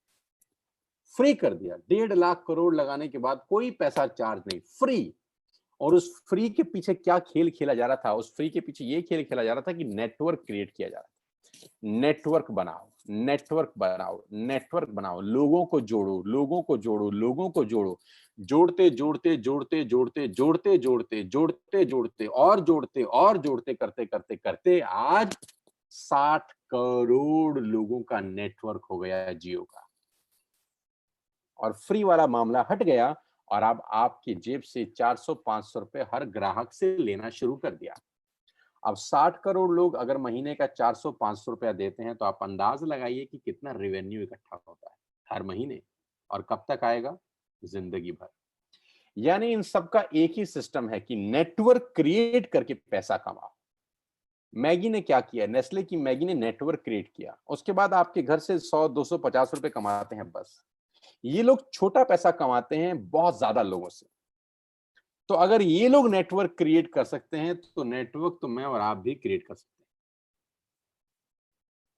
फ्री कर दिया। 1.5 लाख करोड़ लगाने के बाद कोई पैसा चार्ज नहीं, फ्री। और उस फ्री के पीछे क्या खेल खेला जा रहा था? उस फ्री के पीछे ये खेल खेला जा रहा था कि नेटवर्क क्रिएट किया जा रहा था। नेटवर्क बनाओ, नेटवर्क बनाओ, नेटवर्क बनाओ, लोगों को जोड़ो, लोगों को जोड़ो, लोगों को जोड़ो। जोड़ते जोड़ते जोड़ते जोड़ते जोड़ते जोड़ते जोड़ते जोड़ते और जोड़ते और जोड़ते करते करते करते आज 60 करोड़ लोगों का नेटवर्क हो गया है जियो का। और फ्री वाला मामला हट गया, और अब आपकी जेब से 400-500 रुपए हर ग्राहक से लेना शुरू कर दिया। अब 60 करोड़ लोग अगर महीने का 400-500 रुपया देते हैं, तो आप अंदाज लगाइए कि कितना रेवेन्यू इकट्ठा होता है हर महीने, और कब तक आएगा? जिंदगी भर। यानी इन सबका एक ही सिस्टम है कि नेटवर्क क्रिएट करके पैसा कमाओ। मैगी ने क्या किया? नेस्ले की मैगी ने नेटवर्क क्रिएट किया, उसके बाद आपके घर से 100, 200, 50 रुपए कमाते हैं बस। ये लोग छोटा पैसा कमाते हैं बहुत ज्यादा लोगों से। तो अगर ये लोग नेटवर्क क्रिएट कर सकते हैं, तो नेटवर्क तो मैं और आप भी क्रिएट कर सकते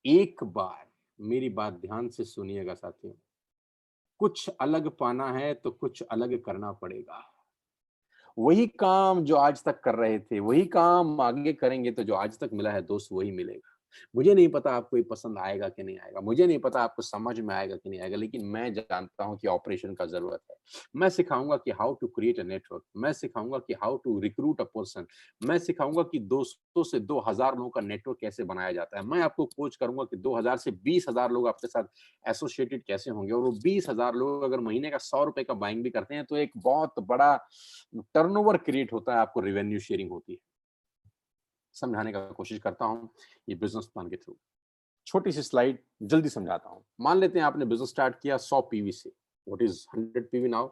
हैं। एक बार मेरी बात ध्यान से सुनिएगा साथियों। कुछ अलग पाना है तो कुछ अलग करना पड़ेगा। वही काम जो आज तक कर रहे थे, वही काम आगे करेंगे तो जो आज तक मिला है दोस्त वही मिलेगा। मुझे नहीं पता आपको ये पसंद आएगा कि नहीं आएगा, मुझे नहीं पता आपको समझ में आएगा कि नहीं आएगा, लेकिन मैं जानता हूँ कि ऑपरेशन का ज़रूरत है। मैं सिखाऊँगा कि how to create a network, मैं सिखाऊँगा कि how to recruit a person, मैं सिखाऊँगा कि 200 से 2000 लोगों का नेटवर्क कैसे बनाया जाता है। मैं आपको कोच करूँगा कि 2000 से 20,000 लोग आपके साथ एसोसिएटेड कैसे होंगे और वो 20,000 लोग अगर महीने का ₹100 का बाइंग भी करते हैं, तो एक बहुत बड़ा टर्नओवर क्रिएट होता है, आपको रेवेन्यू शेयरिंग होती है। समझाने का कोशिश करता हूँ ये बिज़नेस प्लान के थ्रू। छोटी सी स्लाइड जल्दी समझाता हूँ। मान लेते हैं आपने बिज़नेस स्टार्ट किया 100 पीवी से। What is 100 PV now?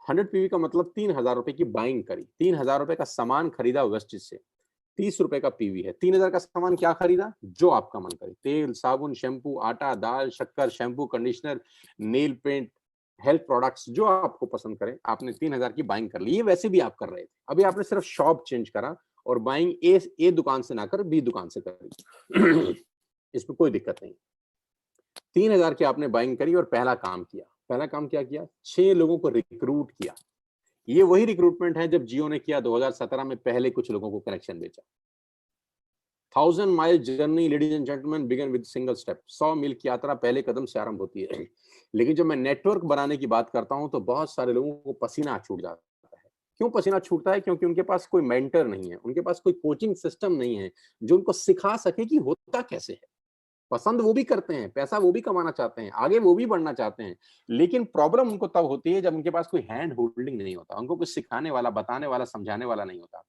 100 PV का मतलब ₹3000 की बाइंग करी। ₹3000 का सामान खरीदा वेस्टेज से। ₹30 का पीवी है। 3000 का सामान क्या खरीदा? जो आपका मन करे। तेल, साबुन, शैम्पू, आटा, दाल, शक्कर, shampoo, conditioner, nail paint, health products जो आपको पसंद करें, आपने 3000 की बाइंग कर ली। ये वैसे भी आप कर रहे थे। अभी आपने सिर्फ शॉप चेंज करा और बाइंग ए दुकान से ना कर बी दुकान से करी। इसमें कोई दिक्कत नहीं। 3000 की आपने बाइंग करी और पहला काम किया। पहला काम क्या किया? 6 लोगों को रिक्रूट किया। ये वही रिक्रूटमेंट है जब जियो ने किया 2017 में, पहले कुछ लोगों को कनेक्शन बेचा। 1000 mile journey ladies and gentleman begin with single step. 100 मील की यात्रा पहले कदम से आरंभ होती है। लेकिन जब मैं नेटवर्क बनाने की बात करता हूं तो बहुत सारे लोगों को पसीना छूट जाता है। क्यों पसीना छूटता है? क्योंकि उनके पास कोई मेंटर नहीं है, उनके पास कोई कोचिंग सिस्टम नहीं है जो उनको सिखा सके कि होता कैसे है। पसंद वो भी करते हैं, पैसा वो भी कमाना चाहते हैं, आगे वो भी बढ़ना चाहते हैं, लेकिन प्रॉब्लम उनको तब होती है जब उनके पास कोई हैंड होल्डिंग नहीं होता, उनको कुछ सिखाने वाला, बताने वाला, समझाने वाला नहीं होता।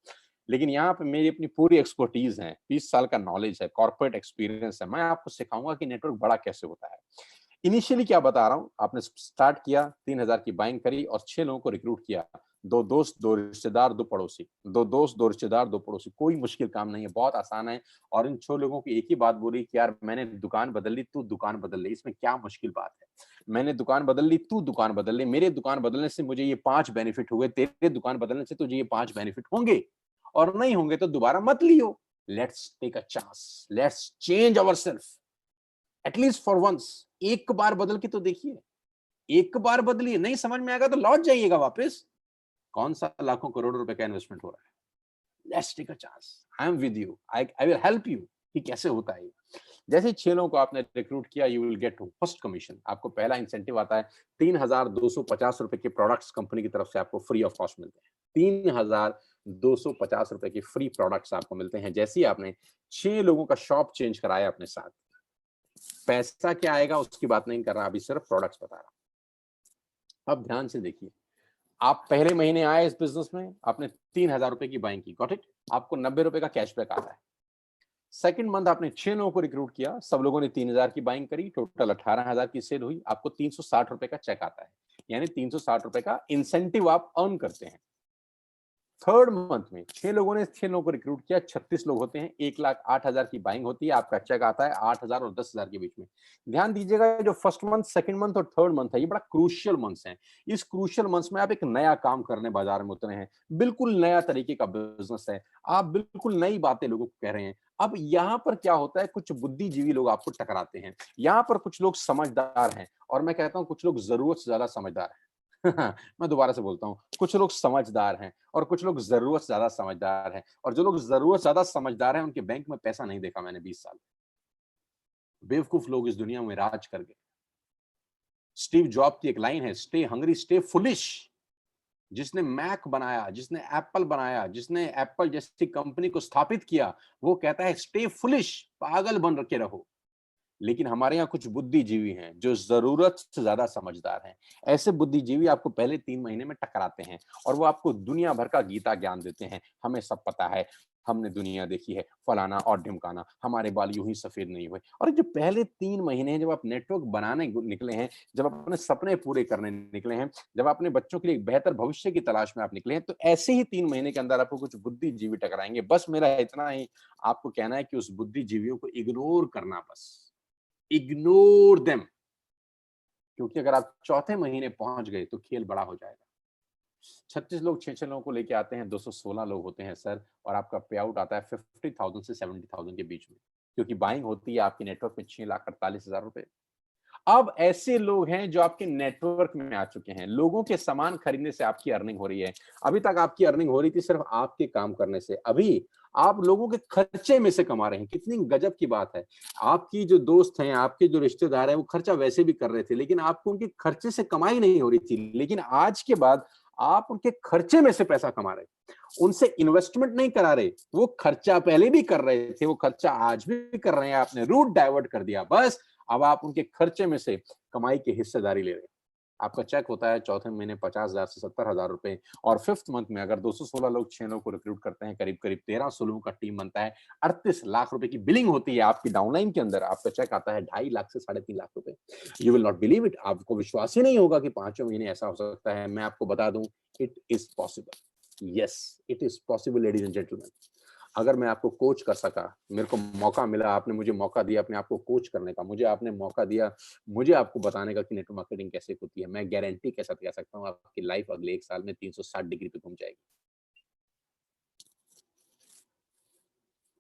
लेकिन यहाँ पे मेरी अपनी पूरी एक्सपर्टीज है, 20 साल का नॉलेज है, कॉर्पोरेट एक्सपीरियंस है, मैं आपको सिखाऊंगा कि नेटवर्क बड़ा कैसे होता है। इनिशियली क्या बता रहा हूँ, आपने स्टार्ट किया, 3000 की बाइंग करी और 6 लोगों को रिक्रूट किया। 2 दोस्त, 2 रिश्तेदार, 2 पड़ोसी। 2 दोस्त, 2 रिश्तेदार, 2 पड़ोसी। कोई मुश्किल काम नहीं है, बहुत आसान है। और इन 6 लोगों की एक ही बात बोली कि यार मैंने दुकान बदल ली, तू दुकान बदल ले, इसमें क्या मुश्किल बात है? मैंने दुकान बदल ली, तू दुकान बदल ले, मेरे दुकान बदलने से मुझे ये 5 बेनिफिट हुए, तेरे दुकान बदलने से तुझे ये 5 बेनिफिट होंगे और नहीं होंगे तो दोबारा मत लियो। Let's take a chance, let's change ourselves at least for once. एक बार बदल के तो देखिए, एक बार बदलिए, नहीं समझ में आएगा तो लौट जाइएगा वापस। कौन सा लाखों करोड़ों रुपए का इन्वेस्टमेंट हो रहा है? Let's take a chance, I am with you, I will help you कि कैसे होता है। जैसे ही 6 लोगों को आपने रिक्रूट किया, you will get first commission. आपको पहला इंसेंटिव आता है, ₹3250 के प्रोडक्ट्स कंपनी की तरफ से आपको फ्री ऑफ कॉस्ट मिलते हैं। ₹3250 के फ्री प्रोडक्ट्स आपको मिलते हैं जैसे ही आपने 6 लोगों का शॉप चेंज कराया अपने साथ। पैसा क्या आएगा उसकी बात नहीं कर रहा, अभी सिर्फ प्रोडक्ट्स बता रहा। अब ध्यान से देखिए, आप पहले महीने आए इस बिजनेस में, आपने ₹3000 की बाइंग की, गॉट इट? आपको ₹90 का कैशबैक आता है। सेकंड मंथ आपने 6 लोगों को रिक्रूट किया, सब लोगों ने 3000 की बाइंग करी, टोटल 18,000 की सेल हुई, आपको ₹360 का चेक आता है। यानी ₹360 का इंसेंटिव आप अर्न करते हैं। थर्ड मंथ में 6 लोगों ने 6 लोगों को रिक्रूट किया, 36 लोग होते हैं, 1,08,000 की बाइंग होती है, आपका चेक आता है 8,000 और 10,000 के बीच में। ध्यान दीजिएगा, जो फर्स्ट मंथ, सेकंड मंथ और थर्ड मंथ है, ये बड़ा क्रूशियल मंथ्स हैं। इस क्रूशियल मंथ्स में आप एक नया काम करने बाजार में उतरे हैं, बिल्कुल नया तरीके का बिजनेस है, आप बिल्कुल नई बातें लोगों को कह रहे हैं। अब यहाँ पर क्या होता है, कुछ बुद्धिजीवी लोग आपको टकराते हैं, यहाँ पर कुछ लोग समझदार हैं और मैं कहता हूँ कुछ लोग जरूरत से ज्यादा समझदार हैं। मैं दोबारा से बोलता हूँ, कुछ लोग समझदार हैं और कुछ लोग जरूरत से ज्यादा समझदार हैं, और जो लोग जरूरत से ज्यादा समझदार हैं उनके बैंक में पैसा नहीं देखा मैंने 20 साल। बेवकूफ लोग इस दुनिया में राज कर गए। स्टीव जॉब की एक लाइन है, स्टे हंग्री स्टे फुलिश। जिसने मैक बनाया, जिसने एप्पल बनाया, जिसने एप्पल जैसी कंपनी को स्थापित किया, वो कहता है स्टे फुलिश, पागल बन के रहो। लेकिन हमारे यहाँ कुछ बुद्धिजीवी हैं जो जरूरत से ज्यादा समझदार हैं। ऐसे बुद्धिजीवी आपको पहले 3 महीने में टकराते हैं और वो आपको दुनिया भर का गीता ज्ञान देते हैं। हमें सब पता है, हमने दुनिया देखी है, फलाना और ढिमकाना, हमारे बाल यूं ही सफेद नहीं हुए। और जो पहले 3 महीने जब आप नेटवर्क बनाने निकले हैं, जब आप अपने सपने पूरे करने निकले हैं, जब अपने बच्चों के लिए एक बेहतर भविष्य की तलाश में आप निकले हैं, तो ऐसे ही 3 महीने के अंदर आपको कुछ बुद्धिजीवी टकराएंगे। बस मेरा इतना ही आपको कहना है कि उस बुद्धिजीवियों को इग्नोर करना, बस इग्नोर देम। क्योंकि अगर आप चौथे महीने पहुंच गए तो खेल बड़ा हो जाएगा। 36 लोग 6 लोगों को लेके आते हैं, 216 लोग होते हैं सर, और आपका पे आउट आता है 50,000 से 70,000 के बीच में, क्योंकि बाइंग होती है आपके नेटवर्क में 6,48,000 रुपए। अब ऐसे लोग हैं जो आपके नेटवर्क में आ चुके हैं, लोगों के सामान खरीदने से आपकी अर्निंग हो रही है। अभी तक आपकी अर्निंग हो रही थी सिर्फ आपके काम करने से, अभी आप लोगों के खर्चे में से कमा रहे हैं। कितनी गजब की बात है। आपकी जो दोस्त हैं, आपके जो रिश्तेदार हैं, वो खर्चा वैसे भी कर रहे थे, लेकिन आपको उनके खर्चे से कमाई नहीं हो रही थी। लेकिन आज के बाद आप उनके खर्चे में से पैसा कमा रहे, उनसे इन्वेस्टमेंट नहीं करा रहे। वो खर्चा पहले भी कर रहे थे, वो खर्चा आज भी कर रहे हैं, आपने रूट डाइवर्ट कर दिया। बस अब आप उनके खर्चे में से कमाई की हिस्सेदारी ले रहे हैं। आपका चेक होता है चौथे महीने 50,000 से 70,000 रुपए, और फिफ्थ मंथ में अगर 216 लोग 6 लोग को रिक्रूट करते हैं, करीब करीब 1300 लोगों का टीम बनता है, 38 लाख रुपए की बिलिंग होती है आपकी डाउनलाइन के अंदर। आपका चेक आता है 2.5 लाख से 3.5 लाख रुपए। You will not believe it. आपको विश्वास ही नहीं होगा कि 5 महीने ऐसा हो सकता है। मैं आपको बता दूं, it is possible. Yes, it is possible ladies and gentleman. अगर मैं आपको कोच कर सका, मेरे को मौका मिला, आपने मुझे मौका दिया अपने आप को कोच करने का, मुझे आपने मौका दिया मुझे आपको बताने का कि नेटवर्क मार्केटिंग कैसे होती है, मैं गारंटी के साथ कह सकता हूँ आपकी लाइफ अगले 1 साल में 360 डिग्री पे घूम जाएगी।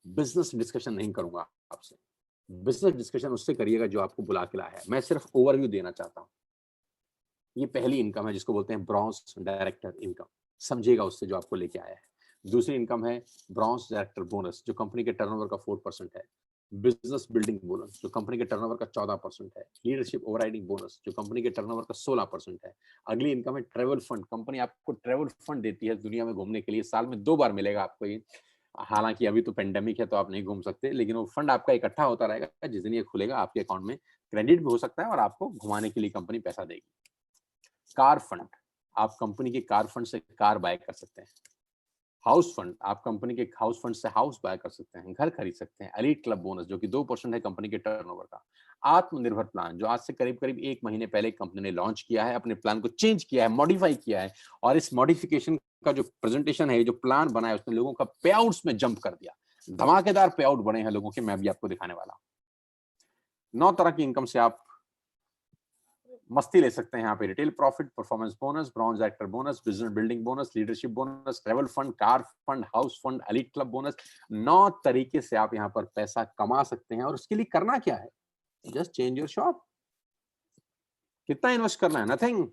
बिजनेस डिस्कशन नहीं करूंगा आपसे, बिजनेस डिस्कशन उससे करिएगा जो आपको बुला के लाया है। मैं सिर्फ ओवरव्यू देना चाहता हूँ। ये पहली इनकम है जिसको बोलते हैं ब्रॉन्ज डायरेक्टर इनकम, समझिएगा उससे जो आपको लेके आया है। दूसरी इनकम है ब्रॉन्ज डायरेक्टर बोनस, जो कंपनी के टर्नओवर का 4% है। बिजनेस बिल्डिंग बोनस, जो कंपनी के टर्नओवर का 14% है। लीडरशिप ओवरराइडिंग बोनस, जो कंपनी के टर्नओवर का 16% है। अगली इनकम है ट्रेवल फंड, कंपनी आपको ट्रेवल फंड देती है दुनिया में घूमने के लिए, साल में 2 बार मिलेगा आपको ये। हालांकि अभी तो पेंडेमिक है तो आप नहीं घूम सकते, लेकिन वो फंड आपका इकट्ठा होता रहेगा, जिस दिन ये खुलेगा आपके अकाउंट में क्रेडिट भी हो सकता है और आपको घुमाने के लिए कंपनी पैसा देगी। कार फंड, आप कंपनी के कार फंड से कार बाय कर सकते हैं। हाउस फंड, आप कंपनी के हाउस फंड से हाउस बाय कर सकते हैं, घर खरीद सकते हैं। एलीट क्लब बोनस, जो कि 2% है कंपनी के टर्नओवर का। आत्मनिर्भर प्लान, जो आज से करीब करीब 1 महीने पहले कंपनी ने लॉन्च किया है, अपने प्लान को चेंज किया है, मॉडिफाई किया है, और इस मॉडिफिकेशन का जो प्रेजेंटेशन है, जो प्लान बना है, उसने लोगों का पे आउट्स में जंप कर दिया। धमाकेदार पे आउट बने हैं लोगों के, मैं भी आपको दिखाने वाला हूं। 9 तरह की इनकम से आप मस्ती ले सकते हैं यहाँ पे। Retail profit, performance bonus, bronze actor bonus, business building bonus, leadership bonus, travel fund, car fund, house fund, elite club bonus. 9 तरीके से आप यहाँ पर पैसा कमा सकते हैं, और उसके लिए करना क्या है? Just change your shop. कितना इन्वेस्ट करना है? नथिंग।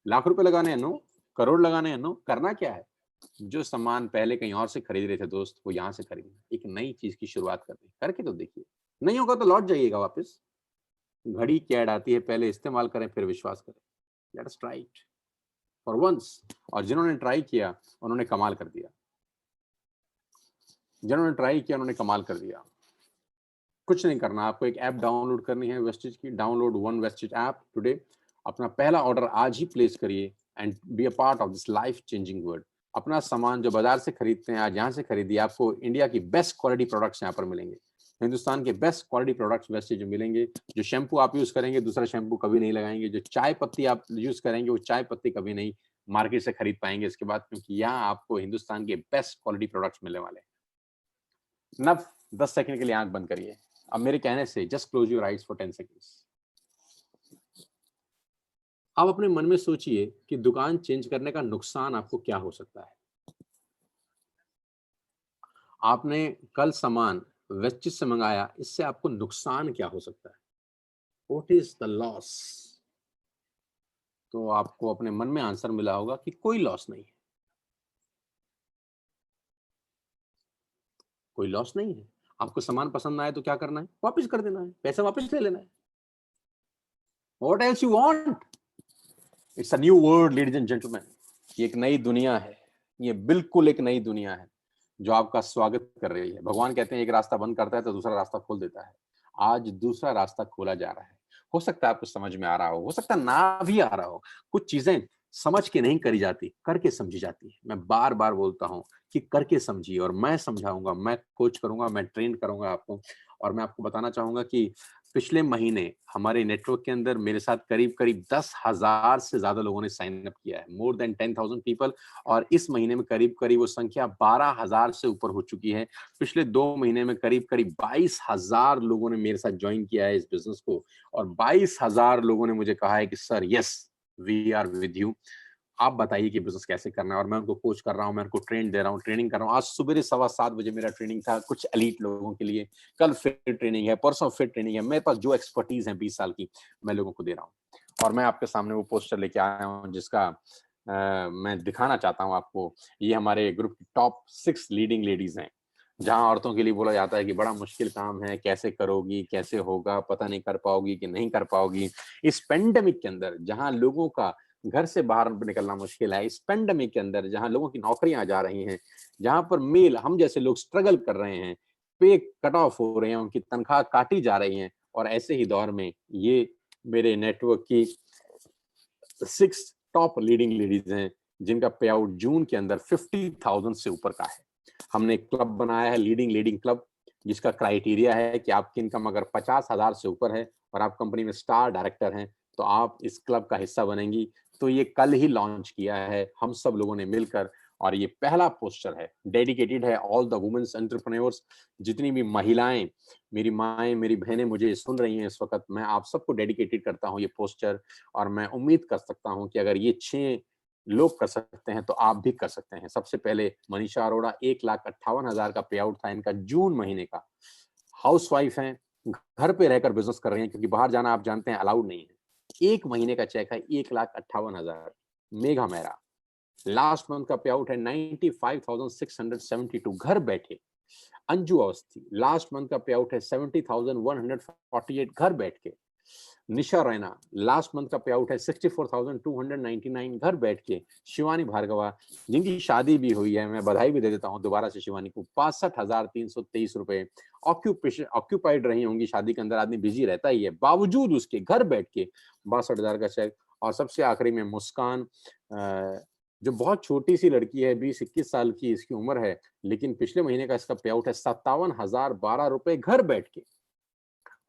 लाख रुपए लगाने हैं? नो। करोड़ लगाने हैं? नो। करना क्या है? जो सामान पहले कहीं और से खरीद रहे थे दोस्त, वो यहाँ से खरीदना। एक नई चीज की शुरुआत करनी, करके तो देखिए। नहीं होगा तो लौट जाइएगा वापस। घड़ी की ऐड आती है, पहले इस्तेमाल करें फिर विश्वास करें। Let us try it for once. और जिन्होंने ट्राई किया उन्होंने कमाल कर दिया, जिन्होंने ट्राई किया उन्होंने कमाल कर दिया। कुछ नहीं करना, आपको एक ऐप डाउनलोड करनी है वेस्टेज की। Download one wastage app today. अपना पहला ऑर्डर आज ही प्लेस करिए and be a part of this life changing world. अपना सामान जो बाजार से खरीदते हैं आज यहाँ से खरीदिए। आपको इंडिया की बेस्ट क्वालिटी प्रोडक्ट्स यहाँ पर मिलेंगे, हिंदुस्तान के बेस्ट क्वालिटी प्रोडक्ट्स वेस्टेज मिलेंगे। जो शैम्पू आप यूज करेंगे दूसरा शैम्पू कभी नहीं लगाएंगे। जो चाय पत्ती आप यूज करेंगे वो चाय पत्ती कभी नहीं मार्केट से खरीद पाएंगे इसके बाद, क्योंकि यहाँ आपको हिंदुस्तान के बेस्ट क्वालिटी प्रोडक्ट्स मिलने वाले हैं। नव 10 सेकंड के लिए आंख बंद करिए। अब मेरे कहने से just close your eyes for 10 seconds. आप अपने मन में सोचिए कि दुकान चेंज करने का नुकसान आपको क्या हो सकता है। आपने कल सामान वेस्टेज से मंगाया, इससे आपको नुकसान क्या हो सकता है? What is the loss? तो आपको अपने मन में आंसर मिला होगा कि कोई लॉस नहीं है, कोई लॉस नहीं है। आपको सामान पसंद आए तो क्या करना है? वापस कर देना है, पैसा वापस ले लेना है। What else you want? It's a new world ladies and gentleman. ये एक नई दुनिया है, ये बिल्कुल एक नई दुनिया है जो आपका स्वागत कर रही है। भगवान कहते हैं एक रास्ता बंद करता है तो दूसरा रास्ता खोल देता है। आज दूसरा रास्ता खोला जा रहा है। हो सकता है आपको समझ में आ रहा हो सकता ना भी आ रहा हो। कुछ चीजें समझ के नहीं करी जाती, करके समझी जाती है। मैं बार बार बोलता हूं कि करके समझिए, और मैं समझाऊंगा, मैं कोच करूंगा, मैं ट्रेन करूंगा आपको। और मैं आपको बताना चाहूंगा कि पिछले महीने हमारे नेटवर्क के अंदर मेरे साथ करीब करीब 10,000 से ज्यादा लोगों ने साइन अप किया है, मोर देन 10,000 पीपल। और इस महीने में करीब करीब वो संख्या 12,000 से ऊपर हो चुकी है। पिछले 2 महीने में करीब करीब 22,000 लोगों ने मेरे साथ ज्वाइन किया है इस बिजनेस को, और 22,000 लोगों ने मुझे कहा है कि sir yes we are with you. आप बताइए कि बिजनेस कैसे करना है, और मैं उनको कोच कर रहा हूँ, मैं उनको ट्रेन दे रहा हूँ, ट्रेनिंग कर रहा हूँ। आज सुबह 7:15 बजे मेरा ट्रेनिंग था कुछ एलीट लोगों के लिए, कल फिर ट्रेनिंग है, परसों फिर ट्रेनिंग है। मेरे पास जो एक्सपर्टीज है 20 साल की, मैं लोगों को दे रहा हूँ। और मैं आपके सामने वो पोस्टर लेके आया हूँ जिसका मैं दिखाना चाहता हूँ आपको। ये हमारे ग्रुप की टॉप 6 लीडिंग लेडीज हैं, जहां औरतों के लिए बोला जाता है कि बड़ा मुश्किल काम है, कैसे करोगी, कैसे होगा, पता नहीं कर पाओगी कि नहीं कर पाओगी। इस पेंडेमिक के अंदर जहां लोगों का घर से बाहर निकलना मुश्किल है, इस पेंडेमिक के अंदर जहां लोगों की नौकरियां जा रही हैं, जहां पर मेल हम जैसे लोग स्ट्रगल कर रहे हैं, पे कट ऑफ हो रहे हैं, उनकी तनख्वाह काटी जा रही है, और ऐसे ही दौर में ये मेरे नेटवर्क की 6 टॉप लीडिंग लेडीज हैं जिनका पे आउट जून के अंदर 50,000 से ऊपर का है। हमने एक क्लब बनाया है, लीडिंग लीडिंग क्लब, जिसका क्राइटेरिया है कि आपकी इनकम अगर 50,000 से ऊपर है और आप कंपनी में स्टार डायरेक्टर हैं, तो आप इस क्लब का हिस्सा बनेंगी। तो ये कल ही लॉन्च किया है हम सब लोगों ने मिलकर, और ये पहला पोस्टर है, डेडिकेटेड है ऑल द वुमेन्स एंटरप्रेन्योर्स। जितनी भी महिलाएं, मेरी माएं, मेरी बहनें मुझे सुन रही हैं इस वक्त, मैं आप सबको डेडिकेटेड करता हूं ये पोस्टर। और मैं उम्मीद कर सकता हूं कि अगर ये 6 लोग कर सकते हैं तो आप भी कर सकते हैं। सबसे पहले मनीषा अरोड़ा, 1,58,000 का पे आउट था इनका जून महीने का। हाउसवाइफ हैं, घर पे रहकर बिजनेस कर रही हैं, क्योंकि बाहर जाना आप जानते हैं अलाउड नहीं है। 1 महीने का चेक है 1,58,000। मेघा मेहरा, लास्ट मंथ का पे आउट है 95,672, घर बैठे। अंजू अवस्थी, लास्ट मंथ का पे आउट है 70,148, घर बैठ के। निशा रैना, लास्ट मंथ का पे आउट है 64,299, घर बैठ के। शिवानी भार्गवा, जिनकी शादी भी हुई है, मैं बधाई भी दे देता हूं दोबारा से शिवानी को, 65,323 रुपए। ऑक्यूपाइड रही होंगी शादी के अंदर, आदमी बिजी रहता ही है, बावजूद उसके घर बैठ के 62,000 का चेक। और सबसे आखिरी में मुस्कान, जो बहुत छोटी सी लड़की है, 20-21 साल की इसकी उम्र है, लेकिन पिछले महीने का इसका पे आउट है 57,012 रुपए, घर बैठ के।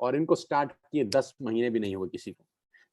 और इनको स्टार्ट किए 10 महीने भी नहीं हुए किसी को।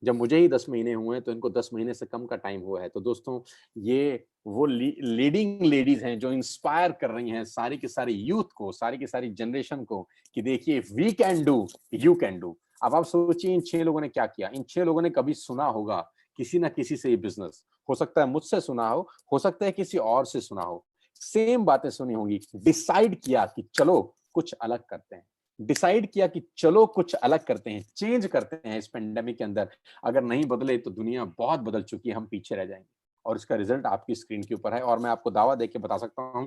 जब मुझे ही 10 महीने हुए हैं, तो इनको 10 महीने से कम का टाइम हुआ है। तो दोस्तों, ये वो लीडिंग लेडीज हैं जो इंस्पायर कर रही हैं सारी की सारी यूथ को, सारी की सारी जनरेशन को, कि देखिए we can do, you can do. अब आप सोचिए इन 6 लोगों ने क्या किया। इन 6 लोगों ने कभी सुना होगा किसी ना किसी से ये बिजनेस, हो सकता है मुझसे सुना हो सकता है किसी और से सुना हो, सेम बातें सुनी होंगी। डिसाइड किया कि चलो कुछ अलग करते हैं, डिसाइड किया कि चलो कुछ अलग करते हैं, चेंज करते हैं इस पेंडेमिक के अंदर। अगर नहीं बदले तो दुनिया बहुत बदल चुकी है, हम पीछे रह जाएंगे। और इसका रिजल्ट आपकी स्क्रीन के ऊपर है। और मैं आपको दावा देके बता सकता हूं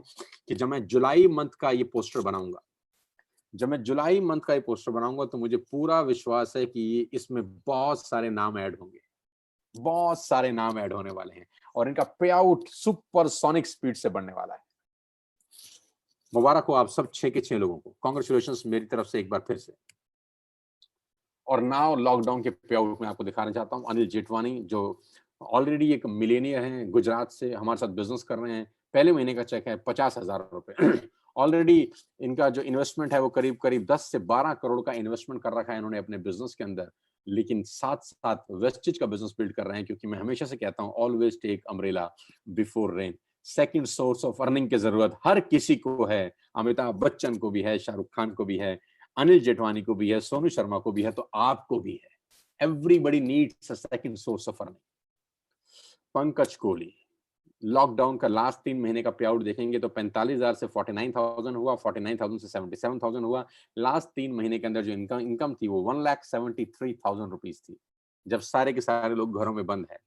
कि जब मैं जुलाई मंथ का ये पोस्टर बनाऊंगा, तो मुझे पूरा विश्वास है कि इसमें बहुत सारे नाम ऐड होंगे, बहुत सारे नाम ऐड होने वाले हैं, और इनका पे आउट सुपरसोनिक स्पीड से बढ़ने वाला है। मुबारक हो आप सब 6 के 6 लोगों को, कांग्रेचुलेशंस मेरी तरफ से एक बार फिर से। और नाउ लॉकडाउन के पे आउट में आपको दिखाना चाहता हूं अनिल जेठवानी, जो ऑलरेडी एक मिलेनियर हैं, गुजरात से हमारे साथ बिजनेस कर रहे हैं। पहले महीने का चेक है 50,000 रुपए। ऑलरेडी इनका जो इन्वेस्टमेंट है वो करीब करीब 10 से 12 करोड़ का इन्वेस्टमेंट कर रखा है इन्होंने अपने बिजनेस के अंदर। लेकिन साथ साथ वेस्टेज का बिजनेस बिल्ड कर रहे हैं, क्योंकि मैं हमेशा से कहता हूं always take umbrella before rain. Second source of earning की जरूरत हर किसी को है, अमिताभ बच्चन को भी है, शाहरुख खान को भी है, अनिल जेठवानी को भी है, सोनू शर्मा को भी है, तो आपको भी है। Everybody needs a second source of earning. Pankaj Kohli, lockdown का लास्ट 3 महीने का पे आउट देखेंगे तो 45,000 से 49,000 हुआ, 49,000 से 77,000 हुआ। लास्ट 3 महीने के अंदर जो इनकम थी वो 1,73,000 रुपीज थी, जब सारे के सारे लोग घरों में बंद है।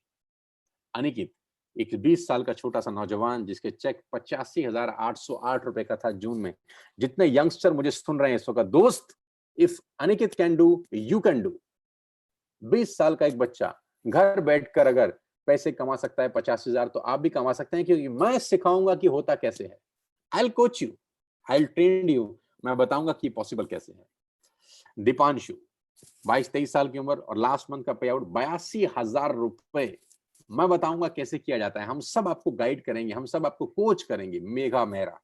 अनिकित, एक 20 साल का छोटा सा नौजवान जिसके चेक 85,808 रुपए का था जून में। जितने यंगस्टर मुझे सुन रहे हैं इस वक्त, दोस्त, if Anikit can do, you can do. 20 साल का एक बच्चा घर बैठकर अगर पैसे कमा सकता है 50,000, तो आप भी कमा सकते हैं, क्योंकि मैं सिखाऊंगा कि होता कैसे है। आई will coach you, I will train you, मैं बताऊंगा कि पॉसिबल कैसे है। दीपांशु, 22-23 साल की उम्र, और लास्ट मंथ का पे आउट 82,000 रुपए। मैं बताऊंगा कैसे किया जाता है, हम सब आपको गाइड करेंगे, हम सब आपको कोच करेंगे। मेघा मेहरा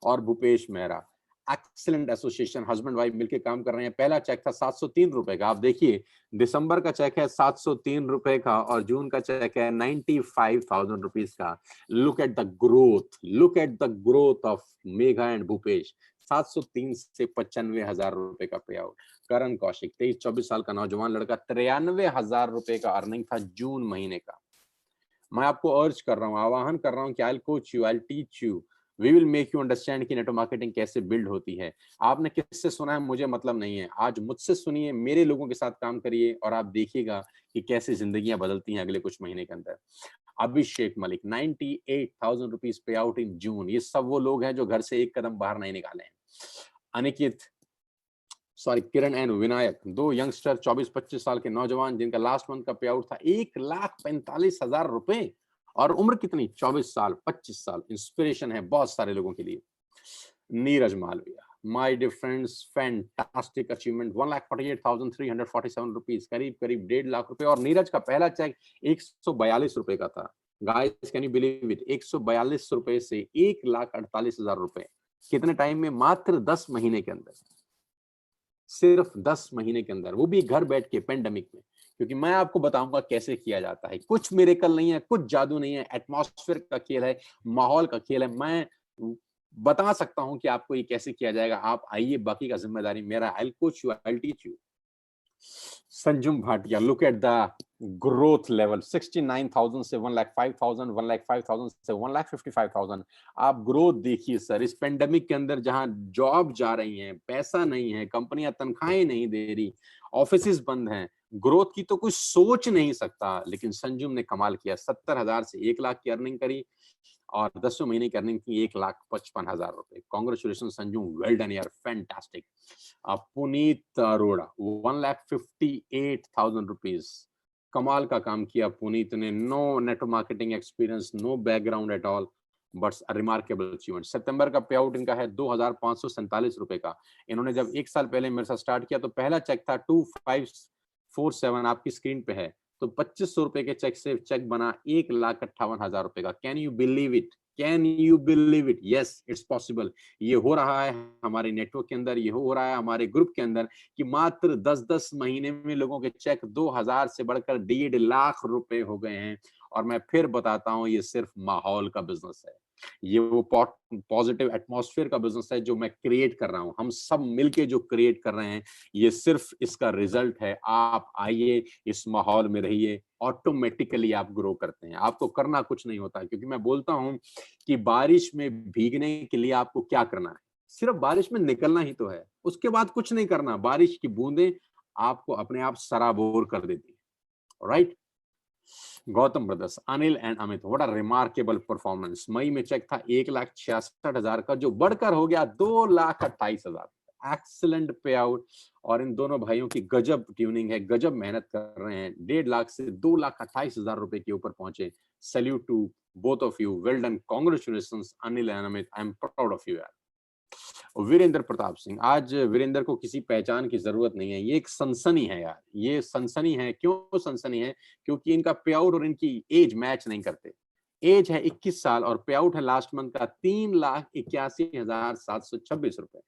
और Bhupesh Mehra, excellent association, husband wife मिलकर काम कर रहे हैं। पहला चेक था 703 रुपए का, आप देखिए दिसंबर का चेक है 703 रुपए का, और जून का चेक है 95,000 रुपीज का। Look at the growth, look at the growth of Megha and Bhupesh. 703 से 95,000 रुपए का पे आउट। करण कौशिक, 23-24 साल का नौजवान लड़का, 93,000 रुपए का अर्निंग था जून महीने का। मैं आपको अर्ज कर रहा हूँ, आह्वान कर रहा हूँ कि I will coach you, I will teach you, we will make you understand कि नेटवर्क मार्केटिंग कैसे बिल्ड होती है। आपने किससे सुना है मुझे मतलब नहीं है, आज मुझसे सुनिए, मेरे लोगों के साथ काम करिए और आप देखिएगा कि कैसे जिंदगियां बदलती हैं अगले कुछ महीने के अंदर। अभिषेक मलिक 98,000 रुपीज पे आउट इन जून। ये सब वो लोग हैं जो घर से एक कदम बाहर नहीं निकाले हैं। अनिकेत किरण एंड विनायक, दो यंगस्टर 24-25 साल के नौजवान जिनका लास्ट मंथ का पे आउट था 1,45,000 रुपए, और उम्र कितनी, 24 साल 25 साल। इंस्पिरेशन है बहुत सारे लोगों के लिए। Neeraj Malviya, my dear friends, fantastic achievement, 1,48,347 rupees, करीब करीब 1.5 लाख रुपए। और नीरज का पहला चेक 142 रुपए का था। Guys can you believe it, 142 रुपए से 1,48,000 रुपए, कितने टाइम में, मात्र 10 महीने के अंदर, सिर्फ 10 महीने के अंदर, वो भी घर बैठ के पेंडेमिक में। क्योंकि मैं आपको बताऊंगा कैसे किया जाता है, कुछ मिरेकल नहीं है, कुछ जादू नहीं है, एटमॉस्फेयर का खेल है, माहौल का खेल है। मैं बता सकता हूं कि आपको ये कैसे किया जाएगा, आप आइए, बाकी का जिम्मेदारी मेरा। I will coach you, I will teach you. Sanjum Bhatia, look at the growth level, 69,000 से 1,05,000, 1,05,000 से 1,55,000। आप ग्रोथ देखिए सर, इस पेंडेमिक के अंदर जहां जॉब जा रही हैं, पैसा नहीं है, कंपनियां तनख्वाहें नहीं दे रही, ऑफिसेज बंद हैं, ग्रोथ की तो कुछ सोच नहीं सकता। लेकिन संजुम ने कमाल किया, 70,000 से 1 लाख की अर्निंग करी और 10 महीने की अर्निंग की 1,55,000 रुपए। कॉन्ग्रेचुलेशन संजू, वेल डन यार, फैंटास्टिक। पुनीत अरोड़ा 1,58,000 रुपीज, कमाल का काम किया पुनीत ने। No network marketing experience, no background at all, but remarkable achievement. सितंबर का पे आउट इनका है 2,547 रुपए का। इन्होंने जब 1 साल पहले मेरे साथ स्टार्ट किया तो पहला चेक था 2,547, आपकी स्क्रीन पे है। तो 2,500 रुपए के चेक से चेक बना 1,58,000 रुपए का। Can you believe it, can you believe it? Yes, it's possible. ये हो रहा है हमारे नेटवर्क के अंदर, ये हो रहा है हमारे ग्रुप के अंदर, कि मात्र 10-10 महीने में लोगों के चेक 2,000 से बढ़कर 1.5 लाख रुपए हो गए हैं। और मैं फिर बताता हूं, ये सिर्फ माहौल का बिजनेस है, ये वो पॉजिटिव एटमॉस्फेयर का बिजनेस है जो मैं क्रिएट कर रहा हूं, हम सब मिलके जो क्रिएट कर रहे हैं, ये सिर्फ इसका रिजल्ट है। आप आइए, इस माहौल में रहिए, ऑटोमेटिकली आप ग्रो करते हैं, आपको करना कुछ नहीं होता। क्योंकि मैं बोलता हूं कि बारिश में भीगने के लिए आपको क्या करना है, सिर्फ बारिश में निकलना ही तो है, उसके बाद कुछ नहीं करना। बारिश की बूंदें आपको अपने आप सराबोर कर देती है, right. Gautam brothers, Anil and Amit, what a remarkable performance. मई में चेक था 1,66,000 का, जो बढ़कर हो गया 2,28,000। एक्सीलेंट पे आउट। और इन दोनों भाइयों की गजब ट्यूनिंग है, गजब मेहनत कर रहे हैं, 1.5 लाख से 2,28,000 रुपए के ऊपर पहुंचे। Salute to both of you, well done, congratulations Anil and Amit, I am proud of you यार। वीरेंद्र प्रताप सिंह, आज वीरेंद्र को किसी पहचान की जरूरत नहीं है, ये एक सनसनी है यार, ये सनसनी है। क्यों सनसनी है? क्योंकि इनका पे आउट और इनकी एज मैच नहीं करते। एज है 21 साल और पे आउट है लास्ट मंथ का 3,81,726 रुपए।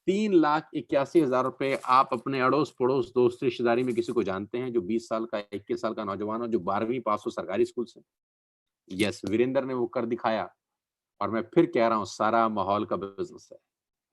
3,81,000 रुपए। आप अपने अड़ोस पड़ोस, दोस्त, रिश्तेदारी में किसी को जानते हैं जो 20 साल का, 21 साल का नौजवान हो, जो 12वीं पास हो सरकारी स्कूल से? यस, वीरेंद्र ने वो कर दिखाया। और मैं फिर कह रहा हूं, सारा माहौल का बिजनेस है।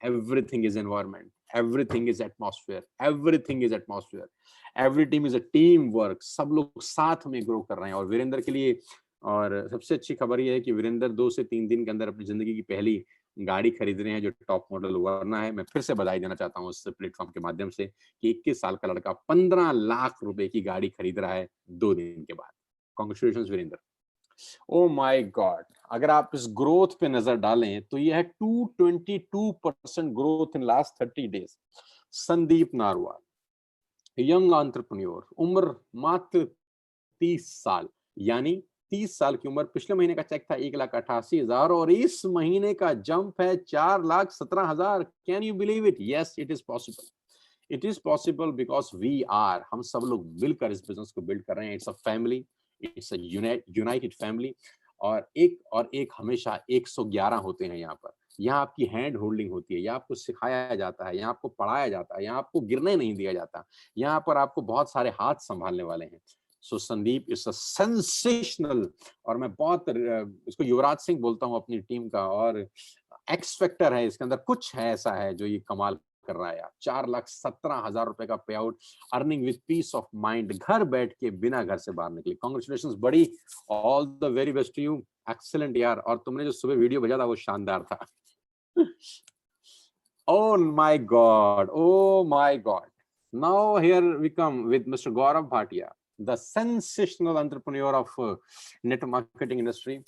Everything is environment, everything is atmosphere, everything is atmosphere, every team is a team work, सब लोग साथ में ग्रो कर रहे हैं। और वीरेंद्र के लिए, और सबसे अच्छी खबर यह है कि वीरेंद्र 2 से 3 दिन के अंदर अपनी जिंदगी की पहली गाड़ी खरीद रहे हैं, जो टॉप मॉडल वरना है। मैं फिर से बधाई देना चाहता हूँ इस प्लेटफॉर्म के माध्यम से कि 21 साल का लड़का 15 लाख रुपए की गाड़ी खरीद रहा है 2 दिन के बाद। Congratulations Virendra. Oh my God, अगर आप इस ग्रोथ पे नजर डालें तो यह है 222% growth in last 30 days. Sandeep narwhal, young entrepreneur, उम्र मात्र 30 साल, यानी 30 साल की उम्र। पिछले महीने का चेक था 1,88,000 और इस महीने का जंप है 4,17,000। Can you believe it? Yes, it is possible. It is possible because we are, हम सब लोग मिलकर इस बिजनेस को बिल्ड कर रहे हैं। It's a family, it's a United family. और एक हमेशा 111 होते हैं यहाँ पर। यहाँ आपकी हैंड होल्डिंग होती है, यहाँ आपको सिखाया जाता है, यहाँ आपको पढ़ाया जाता है, यहाँ आपको गिरने नहीं दिया जाता, यहाँ पर आपको बहुत सारे हाथ संभालने वाले हैं। सो संदीप इज अ सेंसेशनल। और मैं बहुत इसको युवराज सिंह बोलता हूँ अपनी टीम का, और एक्स फैक्टर है इसके अंदर, कुछ है ऐसा है जो ये कमाल कर रहा है यार। 4,17,000 रुपए का pay out, earning with piece of mind, घर बैठ के बिना घर से बाहर निकले। कॉन्ग्रेचुलेशन बड़ी, all the very best to you, excellent यार। और तुमने जो सुबह वीडियो भेजा था वो शानदार था। Oh my God, oh my God. Now here we come with Mr. Gaurav Bhatia, the sensational entrepreneur of network marketing industry,